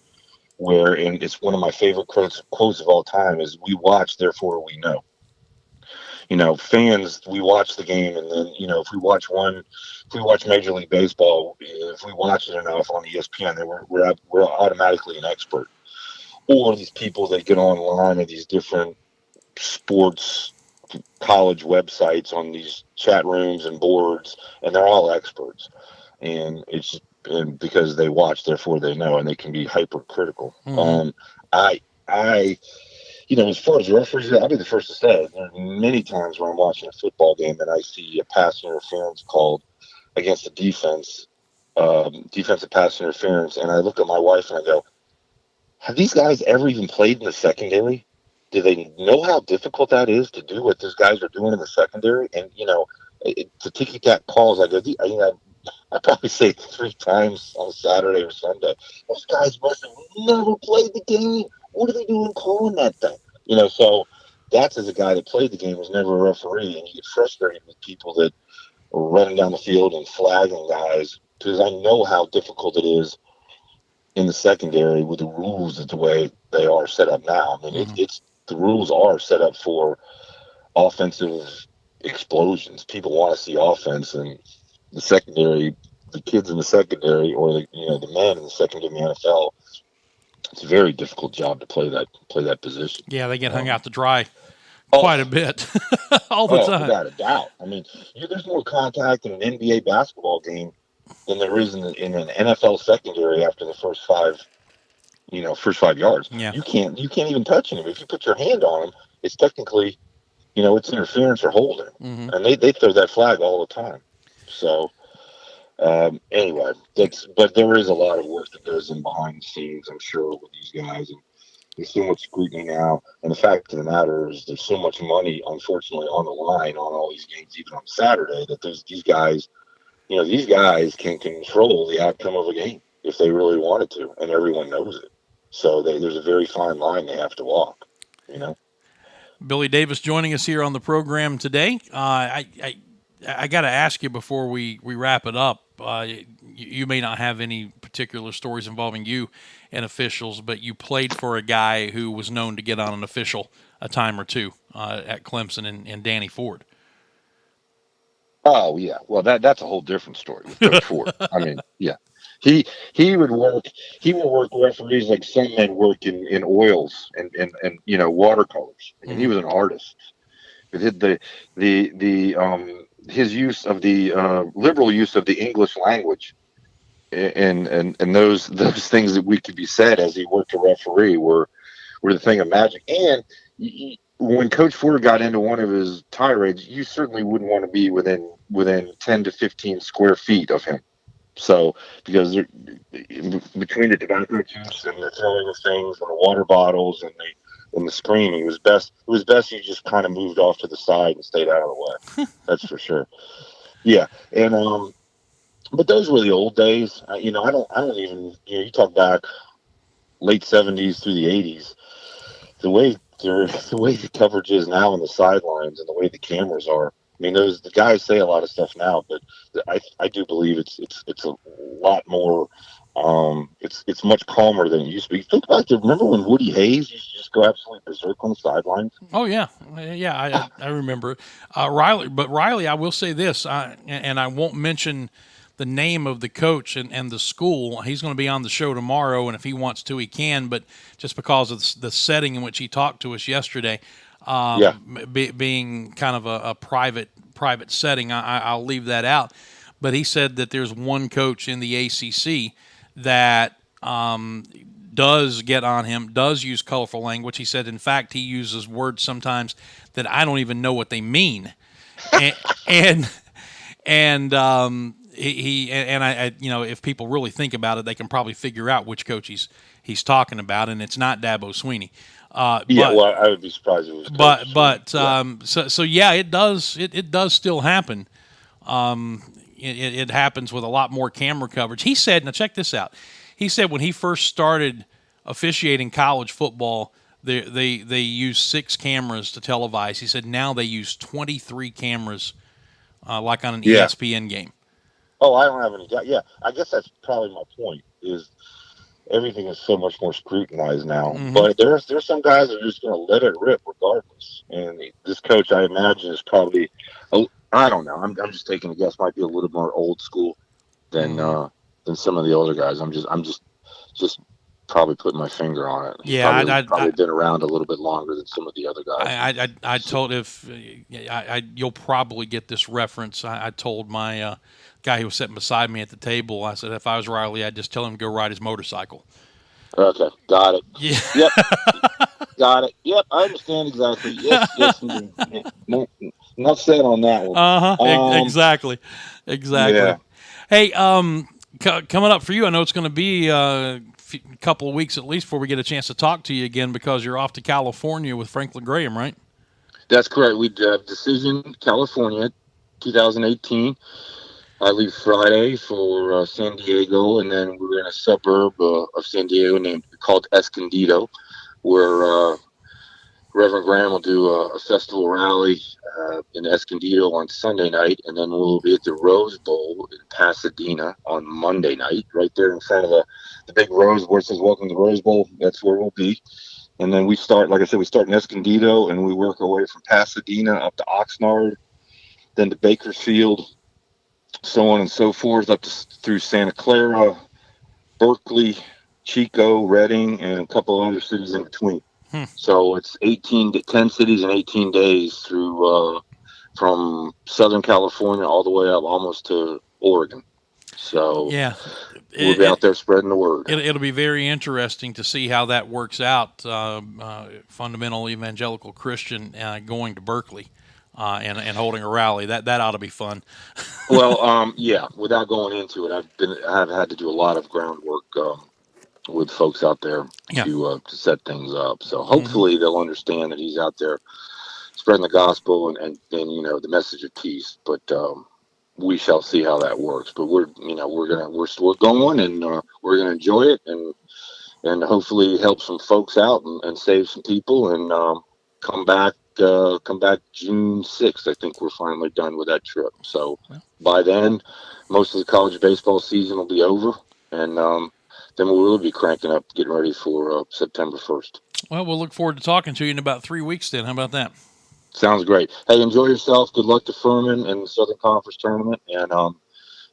C: where, and it's one of my favorite quotes of all time, is "We watch, therefore we know." Fans, we watch the game, and then if we watch Major League Baseball, if we watch it enough on ESPN, then we're automatically an expert. Or these people that get online at these different sports college websites on these chat rooms and boards, and they're all experts. And it's because they watch, therefore they know, and they can be hypercritical. As far as referees, I'll be the first to say, there are many times when I'm watching a football game and I see a pass interference called against the defense, defensive pass interference, and I look at my wife and I go, have these guys ever even played in the secondary? Do they know how difficult that is to do what those guys are doing in the secondary? And, to ticky-tack calls, I probably say 3 times on Saturday or Sunday, those guys must have never played the game. What are they doing calling that thing? So that's, as a guy that played the game, was never a referee, and you get frustrated with people that are running down the field and flagging guys, because I know how difficult it is in the secondary with the rules the way they are set up now. I mean, the rules are set up for offensive explosions. People want to see offense, and the secondary, the kids in the secondary, or the men in the secondary in the NFL, it's a very difficult job to play that position.
L: Yeah, they get hung out to dry quite a bit all the time.
C: Without a doubt. I mean, there's more contact in an NBA basketball game than there is in an NFL secondary after the first 5 yards.
L: Yeah.
C: You can't even touch him. If you put your hand on him, it's technically, it's interference or holding.
L: Mm-hmm.
C: And they throw that flag all the time. So anyway, but there is a lot of work that goes in behind the scenes, I'm sure, with these guys, and there's so much scrutiny now. And the fact of the matter is, there's so much money, unfortunately, on the line on all these games, even on Saturday, that these guys can control the outcome of a game if they really wanted to, and everyone knows it. So there's a very fine line they have to walk,
L: Billy Davis joining us here on the program today. I got to ask you before we wrap it up. You may not have any particular stories involving you and officials, but you played for a guy who was known to get on an official a time or two at Clemson and Danny Ford.
C: Oh yeah, well that's a whole different story with Coach Ford. I mean, yeah, he would work referees like some men work in oils and watercolors. I mean, he was an artist. But his use of the liberal use of the English language and those things that we could be said as he worked a referee were the thing of magic. And when Coach Ford got into one of his tirades, you certainly wouldn't want to be within 10 to 15 square feet of him. So, because between the tobacco juice and the throwing of things and the water bottles and the screaming, it was best you just kind of moved off to the side and stayed out of the way. That's for sure. Yeah, and but those were the old days. I don't even. You talk back late '70s through the '80s. The way the coverage is now on the sidelines and the way the cameras are. I mean, the guys say a lot of stuff now, but I do believe it's a lot more. It's much calmer than it used to be. Think back to remember when Woody Hayes used to just go absolutely berserk on the sidelines.
L: Oh yeah. I remember Riley. I will say this, and I won't mention the name of the coach and the school. He's going to be on the show tomorrow, and if he wants to, he can. But just because of the setting in which he talked to us yesterday, being kind of a private setting, I'll leave that out. But he said that there's one coach in the ACC that does get on him, does use colorful language. He said, in fact, he uses words sometimes that I don't even know what they mean, and I if people really think about it, they can probably figure out which coach he's talking about, and it's not Dabo Sweeney.
C: I would be surprised if it was.
L: So it does still happen. It happens with a lot more camera coverage. He said, now check this out. He said when he first started officiating college football, they used 6 cameras to televise. He said now they use 23 cameras, like on an ESPN game.
C: Oh, I don't have any doubt. Yeah, I guess that's probably my point. Is everything is so much more scrutinized now. Mm-hmm. But there's some guys that are just going to let it rip regardless. And this coach, I imagine, is probably I don't know. I'm just taking a guess. Might be a little more old school than some of the older guys. I'm just probably putting my finger on it.
L: Yeah,
C: probably been around a little bit longer than some of the other guys.
L: I told you'll probably get this reference. I told my guy who was sitting beside me at the table, I said if I was Riley, I'd just tell him to go ride his motorcycle.
C: Okay, got it.
L: Yeah.
C: Yep. Got it. Yep, I understand exactly. Yes. Not said on that one.
L: Exactly.
C: Yeah.
L: Hey, coming up for you, I know it's going to be a couple of weeks at least before we get a chance to talk to you again because you're off to California with Franklin Graham, right?
C: That's correct. We have Decision, California, 2018. I leave Friday for San Diego, and then we're in a suburb of San Diego called Escondido, where Reverend Graham will do a festival rally in Escondido on Sunday night, and then we'll be at the Rose Bowl in Pasadena on Monday night, right there in front of the big rose where it says "Welcome to the Rose Bowl." That's where we'll be. And then we start, like I said, in Escondido, and we work our way from Pasadena up to Oxnard, then to Bakersfield, so on and so forth, up through Santa Clara, Berkeley, Chico, Redding, and a couple other cities in between. So it's 10 cities in 18 days through from Southern California all the way up almost to Oregon. So
L: yeah,
C: we'll be out there spreading the word.
L: It'll be very interesting to see how that works out. Fundamental evangelical Christian going to Berkeley and holding a rally. That ought to be fun.
C: Well, yeah. Without going into it, I've had to do a lot of groundwork with folks out there to set things up. So hopefully they'll understand that he's out there spreading the gospel and the message of peace. But we shall see how that works. But we're going and we're gonna enjoy it and hopefully help some folks out and save some people and come back come back June 6th. I think we're finally done with that trip. So by then, most of the college baseball season will be over, and then we'll really be cranking up, getting ready for September 1st.
L: Well, we'll look forward to talking to you in about 3 weeks then. How about that?
C: Sounds great. Hey, enjoy yourself. Good luck to Furman and the Southern Conference tournament, and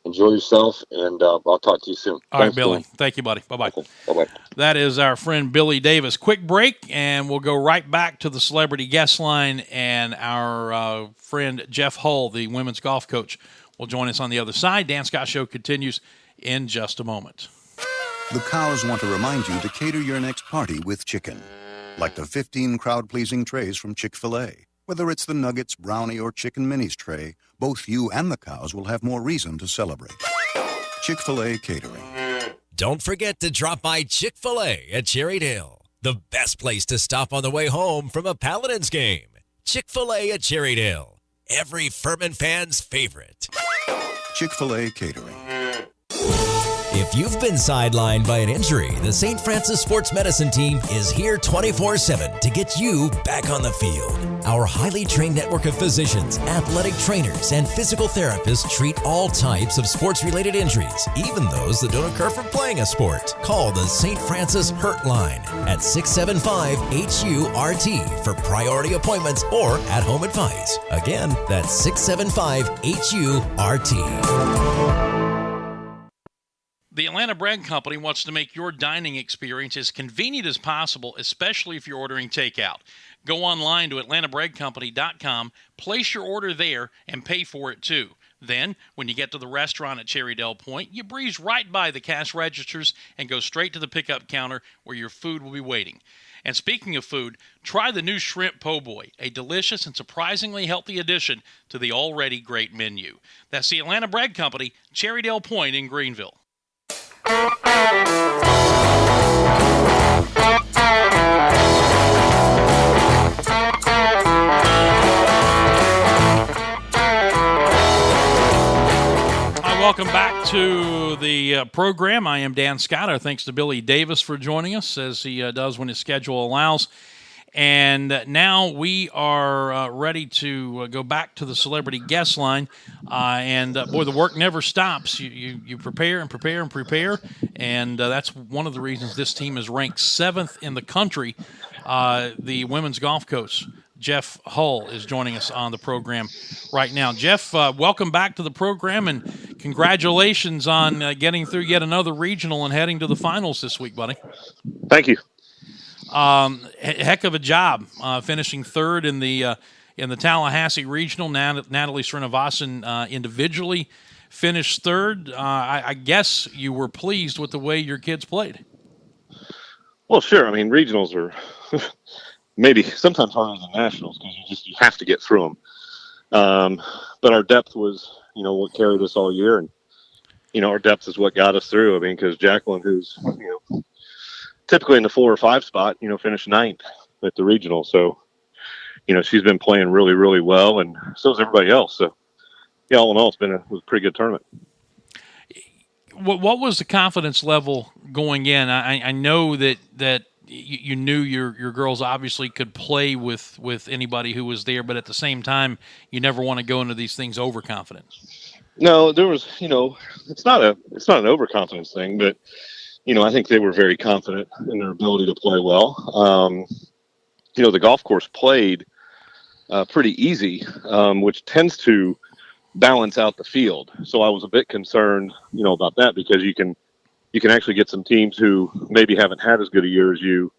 C: enjoy yourself, and I'll talk to you soon.
L: All right, Billy. Thank you, buddy. Bye-bye.
C: Okay. Bye-bye.
L: That is our friend Billy Davis. Quick break, and we'll go right back to the celebrity guest line, and our friend Jeff Hull, the women's golf coach, will join us on the other side. Dan Scott Show continues in just a moment.
D: The Cows want to remind you to cater your next party with chicken, like the 15 crowd-pleasing trays from Chick-fil-A. Whether it's the nuggets, brownie, or chicken minis tray, both you and the Cows will have more reason to celebrate. Chick-fil-A Catering.
P: Don't forget to drop by Chick-fil-A at Cherrydale, the best place to stop on the way home from a Paladins game. Chick-fil-A at Cherrydale, every Furman fan's favorite.
D: Chick-fil-A Catering.
P: If you've been sidelined by an injury, the St. Francis Sports Medicine team is here 24/7 to get you back on the field. Our highly trained network of physicians, athletic trainers, and physical therapists treat all types of sports-related injuries, even those that don't occur from playing a sport. Call the St. Francis Hurt Line at 675-HURT for priority appointments or at-home advice. Again, that's 675-HURT.
L: The Atlanta Bread Company wants to make your dining experience as convenient as possible, especially if you're ordering takeout. Go online to atlantabreadcompany.com, place your order there, and pay for it too. Then, when you get to the restaurant at Cherrydale Point, you breeze right by the cash registers and go straight to the pickup counter where your food will be waiting. And speaking of food, try the new Shrimp Po' Boy, a delicious and surprisingly healthy addition to the already great menu. That's the Atlanta Bread Company, Cherrydale Point in Greenville. Welcome back to the program. I am Dan Scott. Our thanks to Billy Davis for joining us, as he does when his schedule allows. And now we are ready to go back to the celebrity guest line. Boy, the work never stops. You prepare and prepare and prepare. And that's one of the reasons this team is ranked 7th in the country. The women's golf coach, Jeff Hull, is joining us on the program right now. Jeff, welcome back to the program, and congratulations on getting through yet another regional and heading to the finals this week, buddy.
H: Thank you.
L: Heck of a job finishing third in the Tallahassee regional. Natalie Srinivasan individually finished third. I guess you were pleased with the way your kids played.
H: Well, sure. I mean, regionals are maybe sometimes harder than nationals because you have to get through them. But our depth was, what carried us all year, and our depth is what got us through. I mean, because Jacqueline, who's typically in the 4 or 5 spot, finished 9th at the regional. So, she's been playing really, really well, and so is everybody else. So, yeah, all in all, it was a pretty good tournament.
L: What was the confidence level going in? I know that you knew your girls obviously could play with anybody who was there, but at the same time, you never want to go into these things overconfident.
H: No, there was, it's not an overconfidence thing, but I think they were very confident in their ability to play well. The golf course played pretty easy, which tends to balance out the field. So I was a bit concerned, about that, because you can actually get some teams who maybe haven't had as good a year as you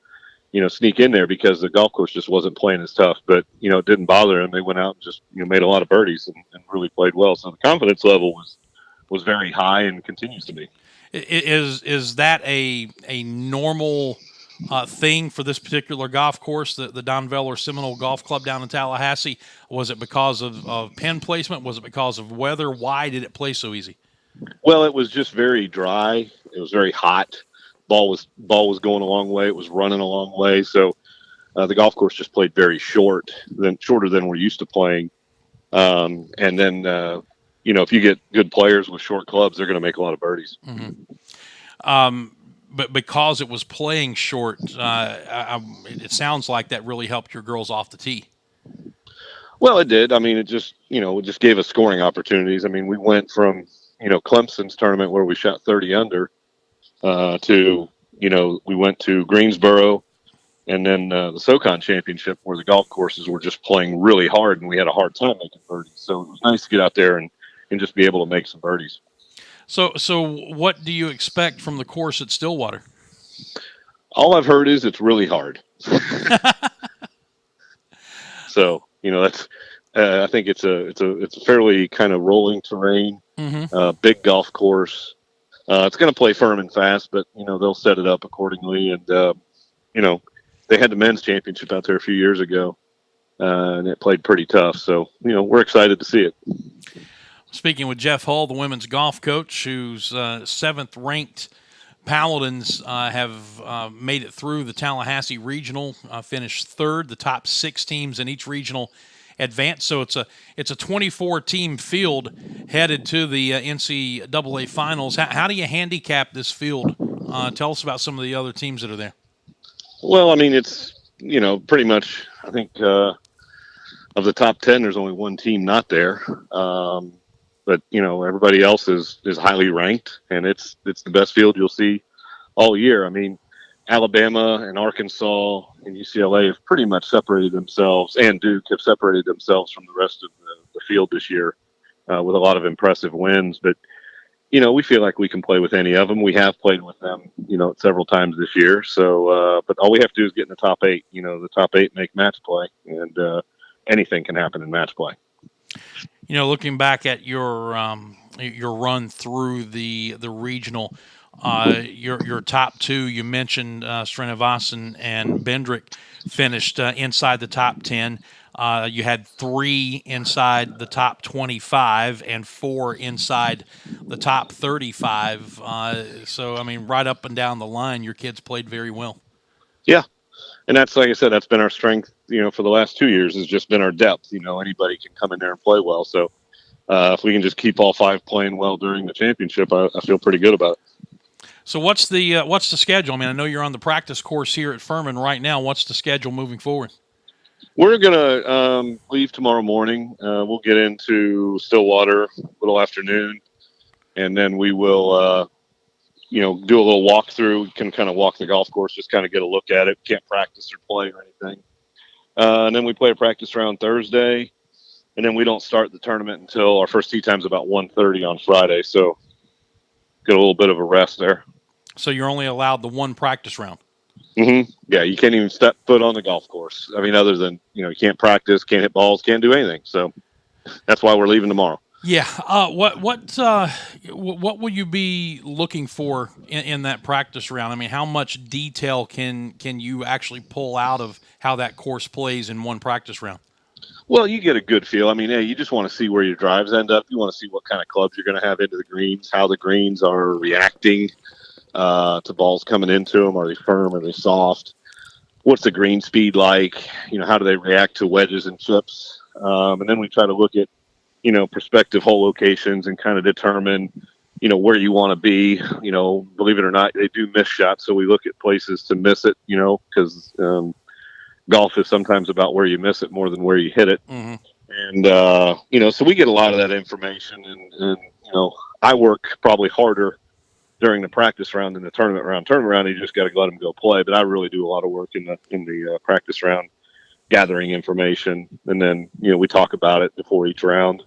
H: sneak in there because the golf course just wasn't playing as tough. But, it didn't bother them. They went out and just, made a lot of birdies and really played well. So the confidence level was very high and continues to be.
L: Is that a normal thing for this particular golf course, the Don Veller Seminole Golf Club down in Tallahassee? Was it because of pin placement? Was it because of weather? Why did it play so easy?
H: Well, it was just very dry. It was very hot. Ball was going a long way. It was running a long way. So the golf course just played very shorter than we're used to playing. And then, if you get good players with short clubs, they're going to make a lot of birdies.
L: Mm-hmm. But because it was playing short, it sounds like that really helped your girls off the tee.
H: Well, it did. I mean, it just gave us scoring opportunities. I mean, we went from, Clemson's tournament where we shot 30 under to, we went to Greensboro and then the SoCon Championship where the golf courses were just playing really hard and we had a hard time making birdies. So it was nice to get out there and just be able to make some birdies.
L: So what do you expect from the course at Stillwater?
H: All I've heard is it's really hard. So, that's I think it's a fairly kind of rolling terrain, big golf course. It's going to play Furman fast, but they'll set it up accordingly. And they had the men's championship out there a few years ago, and it played pretty tough. So we're excited to see it.
L: Speaking with Jeff Hull, the women's golf coach, who's 7th ranked Paladins have made it through the Tallahassee Regional, finished 3rd. The top 6 teams in each regional advance. So it's a 24-team field headed to the NCAA finals. How do you handicap this field? Tell us about some of the other teams that are there.
H: Well, I mean, it's pretty much. I think of the top 10, there's only one team not there. But everybody else is highly ranked, and it's the best field you'll see all year. I mean, Alabama and Arkansas and UCLA have pretty much separated themselves, and Duke have separated themselves from the rest of the field this year with a lot of impressive wins. But we feel like we can play with any of them. We have played with them, several times this year. So, but all we have to do is get in the top 8. The top 8 make match play, and anything can happen in match play.
L: Looking back at your run through the regional, your top 2, you mentioned Srinivasan and Bendrick finished inside the top 10. You had 3 inside the top 25 and 4 inside the top 35. So, I mean, right up and down the line, your kids played very well.
H: Yeah. And that's, like I said, that's been our strength, for the last 2 years, has just been our depth. Anybody can come in there and play well. So if we can just keep all 5 playing well during the championship, I feel pretty good about it.
L: So what's the schedule? I mean, I know you're on the practice course here at Furman right now. What's the schedule moving forward?
H: We're going to leave tomorrow morning. We'll get into Stillwater a little afternoon, and then we will do a little walkthrough. We can kind of walk the golf course, just kind of get a look at it. Can't practice or play or anything. And then we play a practice round Thursday, and then we don't start the tournament until our first tee time's about 1:30 on Friday. So get a little bit of a rest there.
L: So you're only allowed the 1 practice round.
H: Mm-hmm. Yeah, you can't even step foot on the golf course. I mean, other than you can't practice, can't hit balls, can't do anything. So that's why we're leaving tomorrow.
L: Yeah. What will you be looking for in that practice round? I mean, how much detail can you actually pull out of how that course plays in 1 practice round?
H: Well, you get a good feel. I mean, hey, you just want to see where your drives end up. You want to see what kind of clubs you're going to have into the greens, how the greens are reacting to balls coming into them. Are they firm? Are they soft? What's the green speed like? How do they react to wedges and chips? And then we try to look at prospective hole locations and kind of determine, where you want to be. Believe it or not, they do miss shots. So we look at places to miss it, because golf is sometimes about where you miss it more than where you hit it.
L: Mm-hmm.
H: And, so we get a lot of that information and I work probably harder during the practice round than the tournament round. Tournament round, you just got to let them go play. But I really do a lot of work in the practice round, gathering information. And then, we talk about it before each round,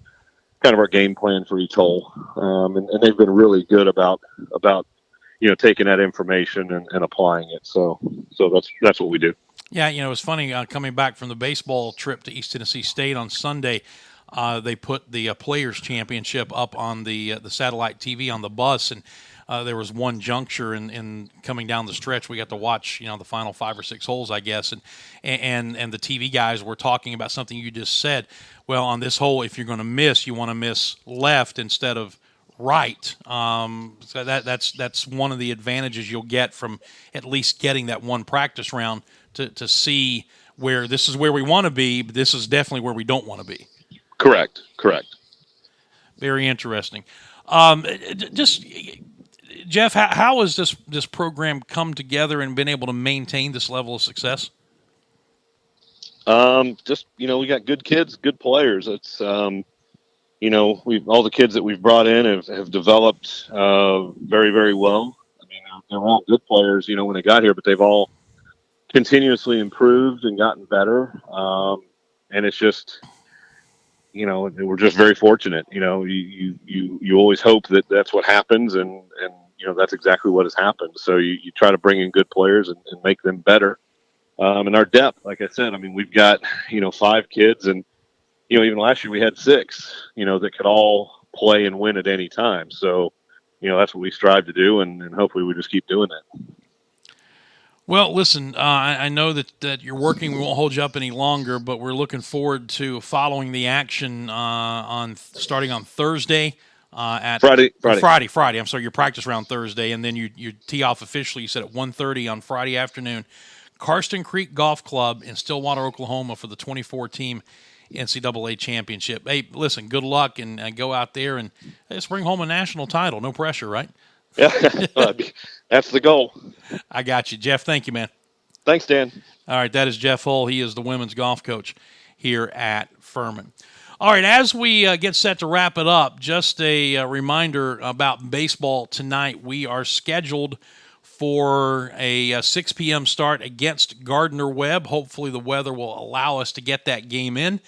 H: kind of our game plan for each hole. And they've been really good about taking that information and applying it. So that's what we do.
L: Yeah, it was funny coming back from the baseball trip to East Tennessee State on Sunday. They put the Players Championship up on the satellite TV on the bus, and there was one juncture in coming down the stretch. We got to watch, the final 5 or 6 holes, I guess, and the TV guys were talking about something you just said. Well, on this hole, if you're going to miss, you want to miss left instead of right. So that's one of the advantages you'll get from at least getting that 1 practice round to see where this is where we want to be, but this is definitely where we don't want to be.
H: Correct.
L: Very interesting. Just Jeff, how has this program come together and been able to maintain this level of success?
H: Just, we got good kids, good players. It's, all the kids that we've brought in have developed very, very well. I mean, they're all good players, when they got here, but they've all continuously improved and gotten better. And it's just, we're just very fortunate. You always hope that that's what happens, and that's exactly what has happened. So you try to bring in good players and make them better. And our depth, like I said, I mean, we've got 5 kids, and even last year we had 6, that could all play and win at any time. So that's what we strive to do, and hopefully we just keep doing that.
L: Well, listen, I know that you're working. We won't hold you up any longer, but we're looking forward to following the action starting on Thursday. At Friday. I'm sorry, your practice round Thursday, and then you tee off officially. You said at 1:30 on Friday afternoon. Karsten Creek Golf Club in Stillwater, Oklahoma, for the 24-team NCAA championship. Hey, listen, good luck, and go out there and just bring home a national title. No pressure, right?
H: Yeah, that's the goal.
L: I got you. Jeff, thank you, man.
H: Thanks, Dan.
L: All right, that is Jeff Hull. He is the women's golf coach here at Furman. All right, as we get set to wrap it up, just a reminder about baseball tonight. We are scheduled for a 6 p.m. start against Gardner-Webb. Hopefully the weather will allow us to get that game in.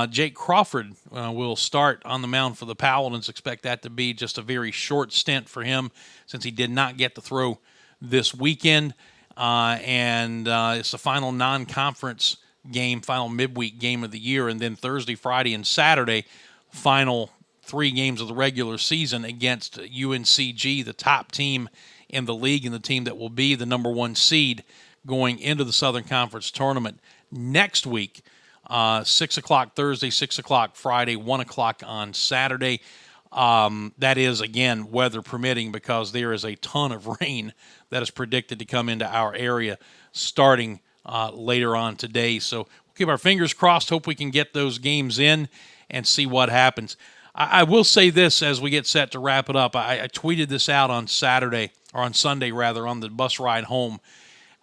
L: Jake Crawford will start on the mound for the Paladins. Expect that to be just a very short stint for him since he did not get to throw this weekend. And it's the final non-conference game, final midweek game of the year. And then Thursday, Friday, and Saturday, final 3 games of the regular season against UNCG, the top team in the league and the team that will be the number 1 seed going into the Southern Conference tournament next week. 6 o'clock Thursday, 6 o'clock Friday, 1 o'clock on Saturday. That is, again, weather permitting, because there is a ton of rain that is predicted to come into our area starting later on today. So we'll keep our fingers crossed, hope we can get those games in and see what happens. I will say this as we get set to wrap it up. I tweeted this out on Sunday, on the bus ride home.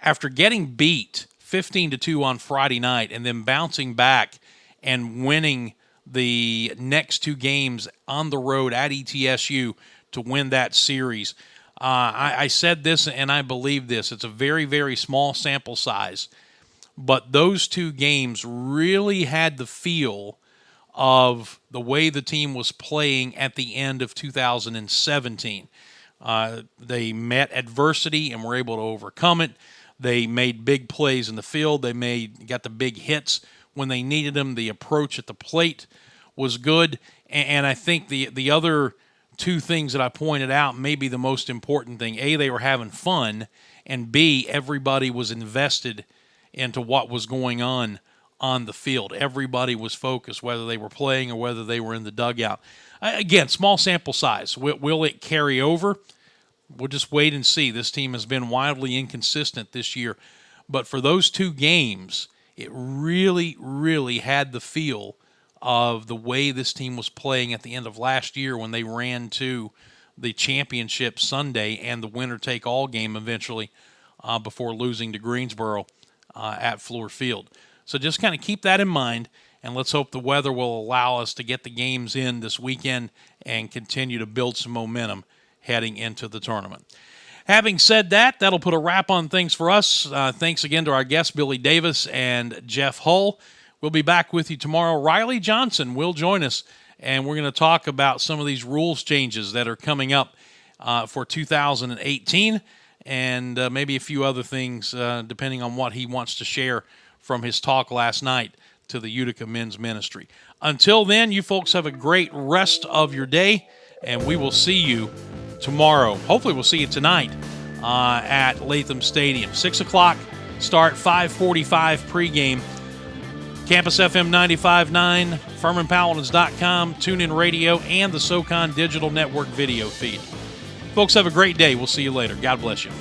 L: After getting beat 15-2 on Friday night and then bouncing back and winning the next 2 games on the road at ETSU to win that series, I said this and I believe this. It's a very, very small sample size, but those 2 games really had the feel of the way the team was playing at the end of 2017. They met adversity and were able to overcome it. They made big plays in the field. They got the big hits when they needed them. The approach at the plate was good. And I think the other 2 things that I pointed out may be the most important thing. A, they were having fun, and B, everybody was invested into what was going on the field. Everybody was focused, whether they were playing or whether they were in the dugout. Again, small sample size. Will it carry over? We'll just wait and see. This team has been wildly inconsistent this year. But for those 2 games, it really, really had the feel of the way this team was playing at the end of last year when they ran to the championship Sunday and the winner-take-all game eventually before losing to Greensboro at Fluor Field. So just kind of keep that in mind, and let's hope the weather will allow us to get the games in this weekend and continue to build some momentum heading into the tournament. Having said that, that'll put a wrap on things for us. Thanks again to our guests, Billy Davis and Jeff Hull. We'll be back with you tomorrow. Riley Johnson will join us, and we're going to talk about some of these rules changes that are coming up for 2018 and maybe a few other things depending on what he wants to share from his talk last night to the Utica Men's Ministry. Until then, you folks have a great rest of your day, and we will see you tomorrow. Hopefully we'll see you tonight at Latham Stadium. 6 o'clock start, 5:45 pregame. Campus FM 95.9, FurmanPaladins.com, TuneIn Radio, and the SoCon Digital Network video feed. Folks, have a great day. We'll see you later. God bless you.